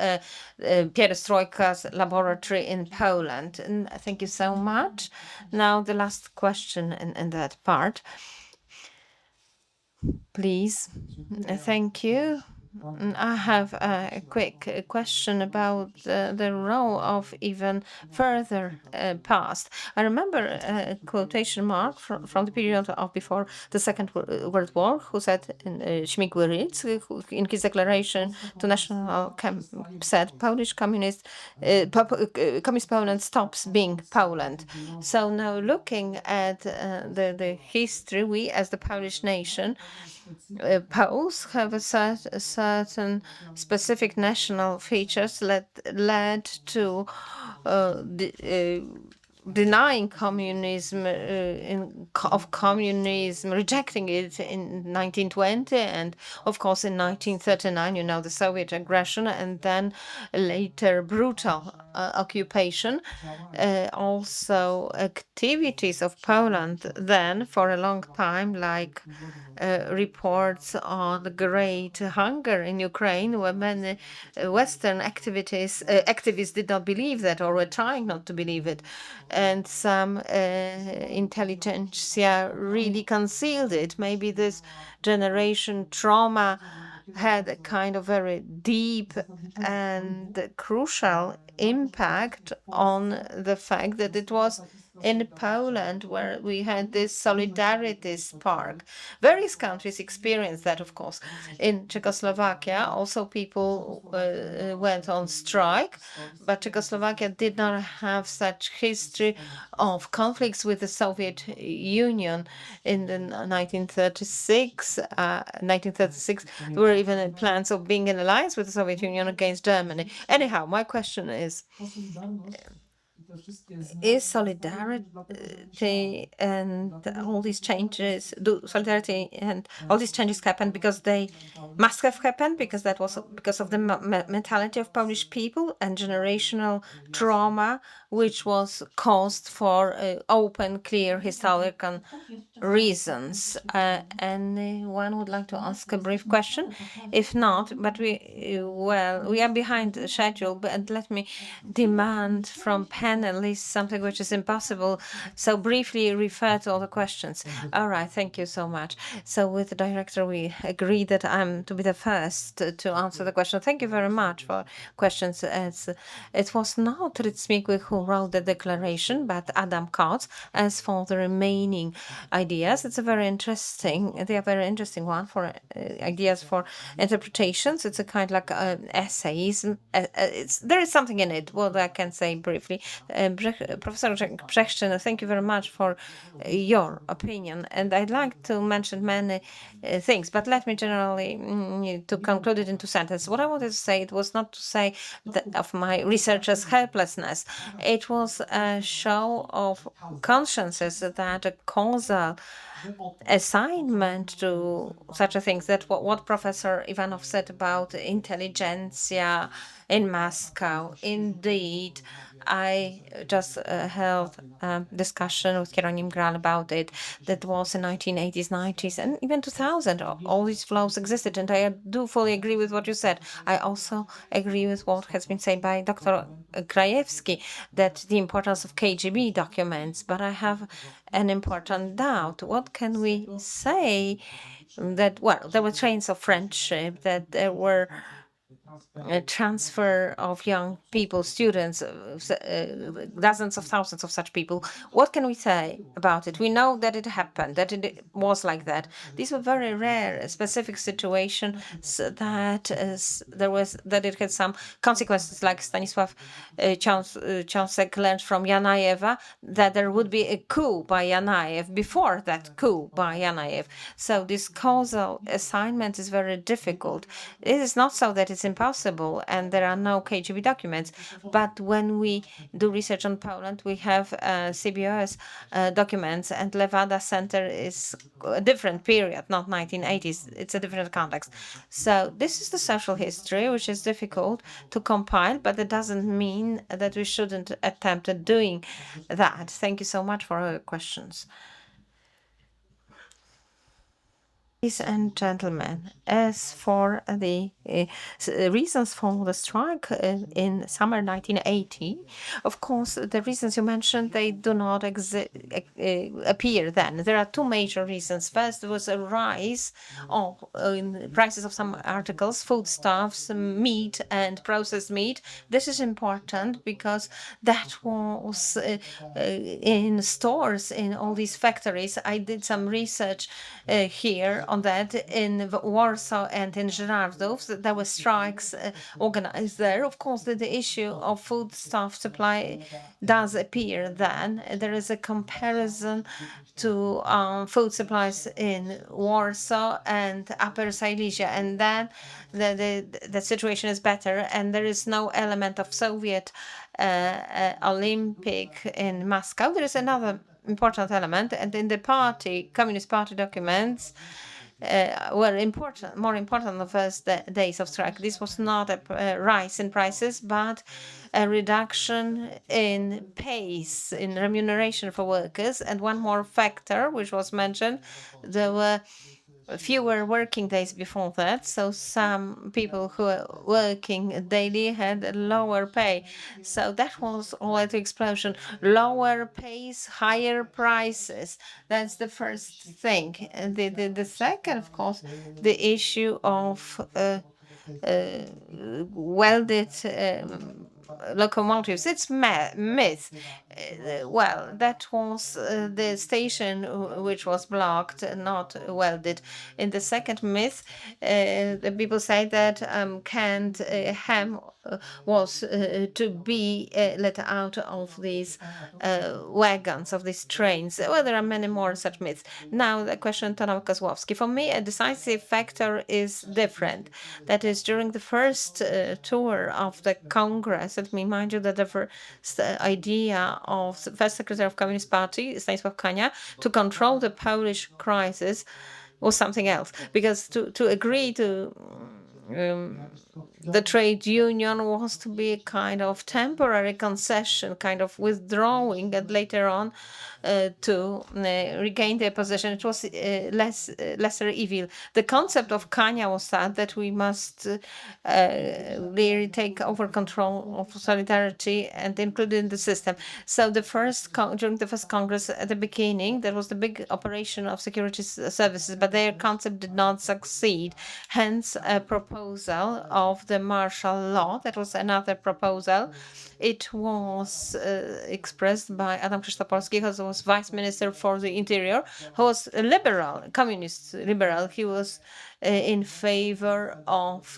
Perestroika's laboratory in Poland. And thank you so much. Now the last question in that part. Please. Thank you. I have a quick question about the role of even further past. I remember a quotation mark from the period of before the Second World War, who said in Śmigły-Rydz, who in his declaration to National Camp said, Communist Poland stops being Poland. So now looking at the history, we as the Polish nation, Poles have a certain specific national features that led to denying communism, rejecting it in 1920, and of course in 1939, the Soviet aggression, and then later brutal occupation. Also activities of Poland then for a long time, like reports on the great hunger in Ukraine, where many Western activists did not believe that, or were trying not to believe it. And some intelligentsia really concealed it. Maybe this generation trauma had a kind of very deep and crucial impact on the fact that it was in Poland where we had this solidarity spark. Various countries experienced that, of course. In Czechoslovakia, also people went on strike, but Czechoslovakia did not have such history of conflicts with the Soviet Union in the 1936. There were even plans of being in alliance with the Soviet Union against Germany. Anyhow, my question is solidarity and all these changes, solidarity and all these changes happen because they must have happened, because that was because of the mentality of Polish people and generational trauma, which was caused for open, clear historical reasons. Anyone would like to ask a brief question? If not, but we are behind the schedule, but let me demand from panelists something which is impossible. So briefly refer to all the questions. All right, thank you so much. So with the director, we agree that I'm to be the first to answer the question. Thank you very much for questions. It was not Rydzmik who wrote the declaration, but Adam Kotz. As for the remaining ideas, they are very interesting one for ideas for interpretations. It's a kind like essays. There is something in it. What I can say briefly, Professor Brzechczyn, thank you very much for your opinion, and I'd like to mention many things, but let me generally to conclude it into sentence. What I wanted to say, it was not to say of my researchers' helplessness. It was a show of consciences that a causal assignment to such a thing, that what Professor Ivanov said about intelligentsia in Moscow. Indeed, I just held a discussion with Hieronim Gral about it. That was in 1980s, 90s, and even 2000. All these flows existed, and I do fully agree with what you said. I also agree with what has been said by Dr. Krajewski, that the importance of KGB documents. But I have an important doubt. What can we say that, well, there were trains of friendship, that there were a transfer of young people, students, dozens of thousands of such people. What can we say about it? We know that it happened, that it was like that. These were very rare, specific situations that it had some consequences, like Stanisław Ciąsek learned from Janajewa that there would be a coup by Janajew before that coup by Janajew. So this causal assignment is very difficult. It is not so that it's impossible and there are no KGB documents, but when we do research on Poland, we have CBOS documents, and Levada Center is a different period, not 1980s. It's a different context. So this is the social history, which is difficult to compile, but it doesn't mean that we shouldn't attempt at doing that. Thank you so much for your questions. Ladies and gentlemen, as for the reasons for the strike in summer 1980, of course, the reasons you mentioned, they do not appear then. There are two major reasons. First, there was a rise in prices of some articles, foodstuffs, meat and processed meat. This is important because that was in stores in all these factories. I did some research here on that in Warsaw and in Żyrardów. There were strikes organized there. Of course, the issue of foodstuff supply does appear then. There is a comparison to food supplies in Warsaw and Upper Silesia, and then the situation is better, and there is no element of Soviet Olympic in Moscow. There is another important element, and in the Communist Party documents were more important in the first days of strike. This was not a rise in prices, but a reduction in pace, in remuneration for workers. And one more factor, which was mentioned, there were fewer working days before that, so some people who were working daily had lower pay. So that was all the explosion. Lower pace, higher prices. That's the first thing. And the second, of course, the issue of welded locomotives. It's myth. Well, that was the station which was blocked, not welded. In the second myth, the people say that canned ham was to be let out of these wagons, of these trains. Well, there are many more such myths. Now, the question to Tomasz Kozłowski. For me, a decisive factor is different. That is, during the first tour of the Congress, let me remind you that the first idea of the first secretary of Communist Party, Stanisław Kania, to control the Polish crisis was something else. Because to agree to the trade union was to be a kind of temporary concession, kind of withdrawing, and later on to regain their position. It was lesser evil. The concept of Kania was that we must really take over control of solidarity and include it in the system. So during the first Congress at the beginning, there was the big operation of security services, but their concept did not succeed. Hence, a proposal of the martial law. That was another proposal. It was expressed by Adam Krzysztoporski, who was Vice Minister for the Interior, who was a liberal, communist liberal. He was in favor of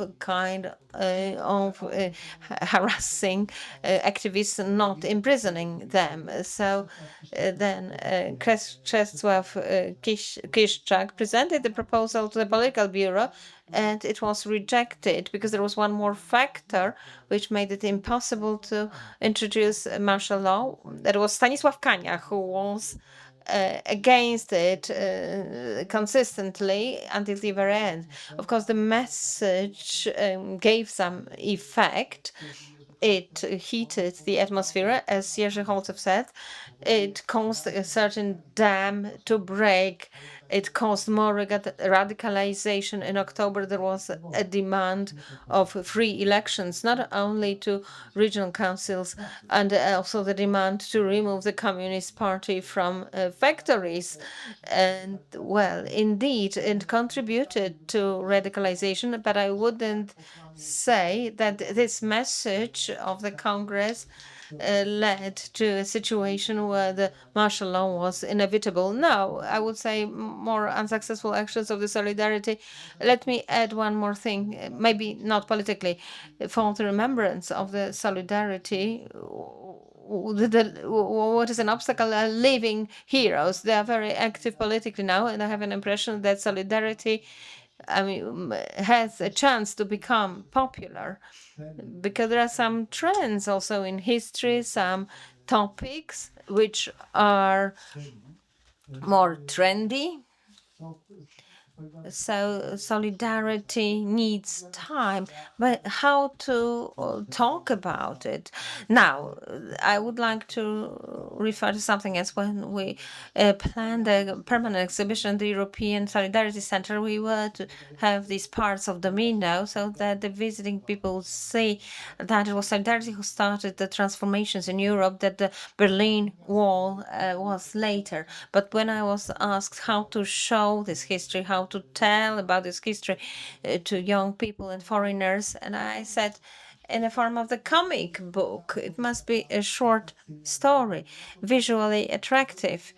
harassing activists, not imprisoning them. So then Czesław Kiszczak presented the proposal to the political bureau, and it was rejected because there was one more factor which made it impossible to introduce martial law. That was Stanisław Kania, who was against it consistently until the very end. Of course, the message gave some effect. It heated the atmosphere, as Jerzy Holcev said. It caused a certain dam to break. It caused more radicalization. In October, there was a demand of free elections, not only to regional councils, and also the demand to remove the Communist Party from factories. And, well, indeed, it contributed to radicalization, but I wouldn't say that this message of the Congress led to a situation where the martial law was inevitable. No, I would say more unsuccessful actions of the solidarity. Let me add one more thing, maybe not politically, for the remembrance of the solidarity. What is an obstacle are living heroes. They are very active politically now, and I have an impression that solidarity has a chance to become popular, because there are some trends also in history, some topics which are more trendy. So solidarity needs time, but how to talk about it? Now, I would like to refer to something else. When we planned a permanent exhibition at the European Solidarity Center, we were to have these parts of domino so that the visiting people see that it was solidarity who started the transformations in Europe, that the Berlin Wall was later. But when I was asked how to show this history, how to tell about this history to young people and foreigners, and I said, in the form of the comic book, it must be a short story, visually attractive.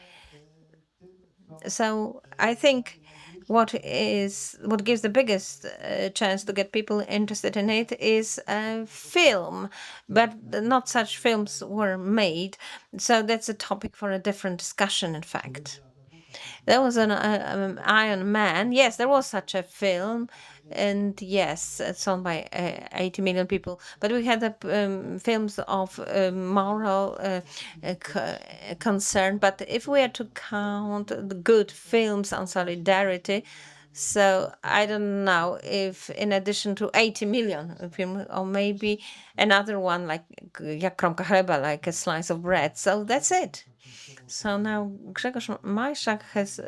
So I think what gives the biggest chance to get people interested in it is a film, but not such films were made. So that's a topic for a different discussion, in fact. There was an Iron Man. Yes, there was such a film, and yes, it's owned by 80 million people. But we had films of moral concern. But if we are to count the good films on solidarity, so I don't know if in addition to 80 million film, or maybe another one like Jak kromka chleba, like a slice of bread. So that's it. So now Grzegorz Majchrzak has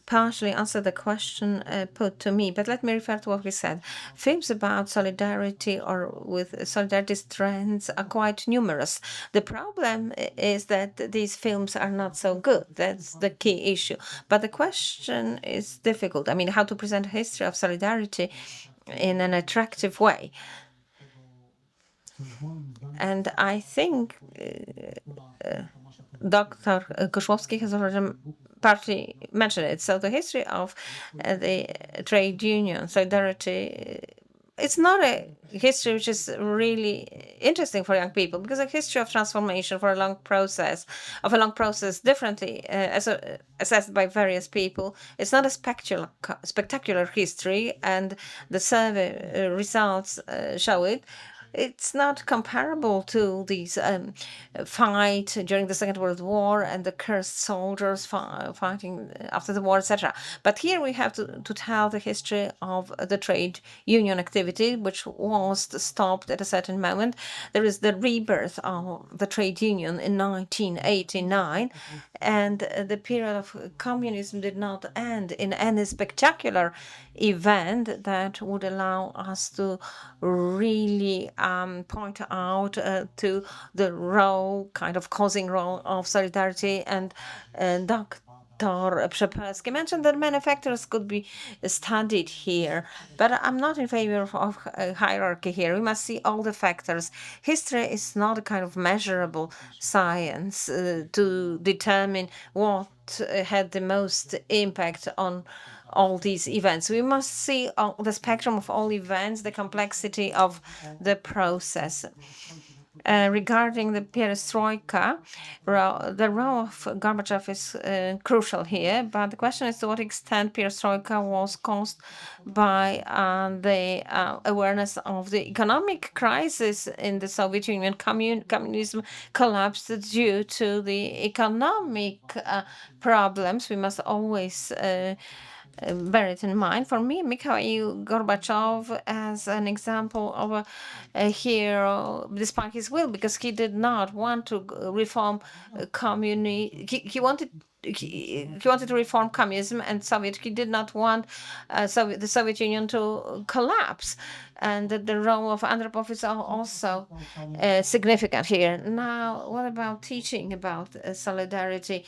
partially answered the question put to me, but let me refer to what he said. Films about solidarity or with solidarity trends are quite numerous. The problem is that these films are not so good. That's the key issue. But the question is difficult. I mean, how to present history of solidarity in an attractive way. And I think Dr. Koszłowski has already partly mentioned it. So the history of the trade union solidarity, it's not a history which is really interesting for young people, because a history of transformation for a long process, differently assessed by various people. It's not a spectacular history, and the survey results show it. it's not comparable to these fight during the Second World War and the cursed soldiers fighting after the war, etc. But here we have to tell the history of the trade union activity, which was stopped at a certain moment. There is the rebirth of the trade union in 1989, and the period of communism did not end in any spectacular event that would allow us to really point out to the role, kind of causing role of Solidarity. And Dr. Przeperski mentioned that many factors could be studied here, but I'm not in favor of a hierarchy here. We must see all the factors. History is not a kind of measurable science to determine what had the most impact on all these events. We must see the spectrum of all events, the complexity of the process. Regarding the perestroika, the role of Gorbachev is crucial here, but the question is to what extent perestroika was caused by the awareness of the economic crisis in the Soviet Union. Communism collapsed due to the economic problems. We must always bear it in mind. For me, Mikhail Gorbachev as an example of a hero despite his will, because he did not want to reform communism. He wanted to reform communism and Soviet. He did not want the Soviet Union to collapse, and the role of Andropov is also significant here. Now, what about teaching about solidarity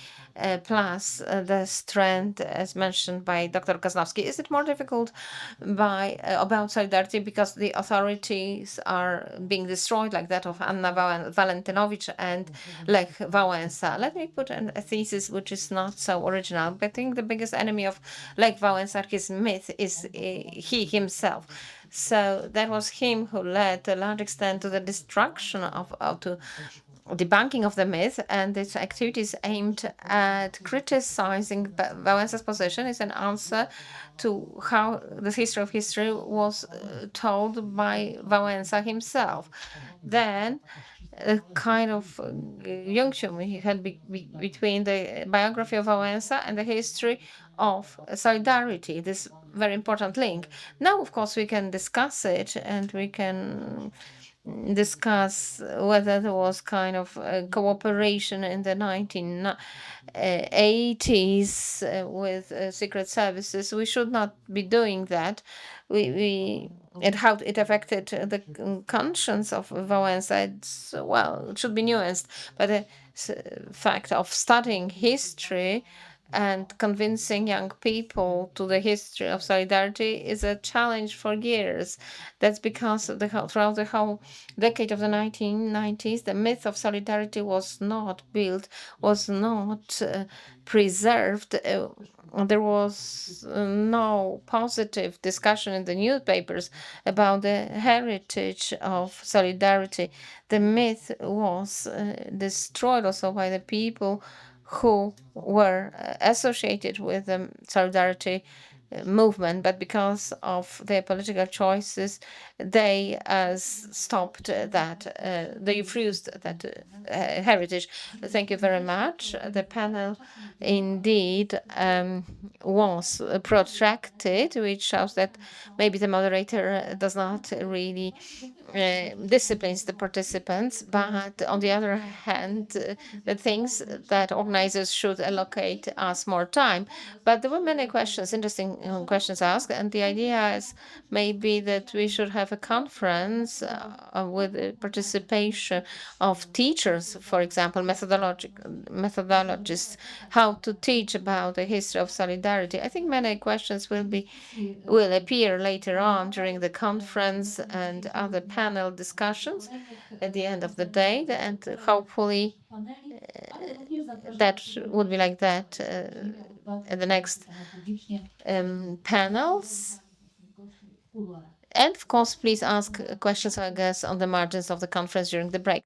plus the strength, as mentioned by Dr. Kozlowski? Is it more difficult about solidarity because the authorities are being destroyed, like that of Anna Walentynovich and Lech Wałęsa? Let me put a thesis which is not so original, but I think the biggest enemy of Lech Wałęsa, his myth, is he himself. So that was him who led to a large extent to the destruction to debunking of the myth, and its activities aimed at criticizing Wałęsa's position is an answer to how the history of history was told by Wałęsa himself. Then a kind of junction he had between the biography of Wałęsa and the history of solidarity, this very important link. Now, of course, we can discuss it, and we can discuss whether there was kind of cooperation in the 1980s with secret services. We should not be doing that. And how it affected the conscience of Wałęsa, it should be nuanced. But the fact of studying history and convincing young people to the history of solidarity is a challenge for years. That's because throughout the whole decade of the 1990s, the myth of solidarity was not built, was not preserved. There was no positive discussion in the newspapers about the heritage of solidarity. The myth was destroyed also by the people who were associated with the solidarity movement, but because of their political choices, they stopped that, they refused that heritage. Thank you very much. The panel indeed was protracted, which shows that maybe the moderator does not really disciplines the participants, but on the other hand, the things that organizers should allocate us more time. But there were many questions, interesting questions asked, and the idea is maybe that we should have a conference with the participation of teachers, for example, methodologists, how to teach about the history of solidarity. I think many questions will appear later on during the conference and other panel discussions at the end of the day, and hopefully that would be like that at the next panels. And of course, please ask questions, I guess, on the margins of the conference during the break.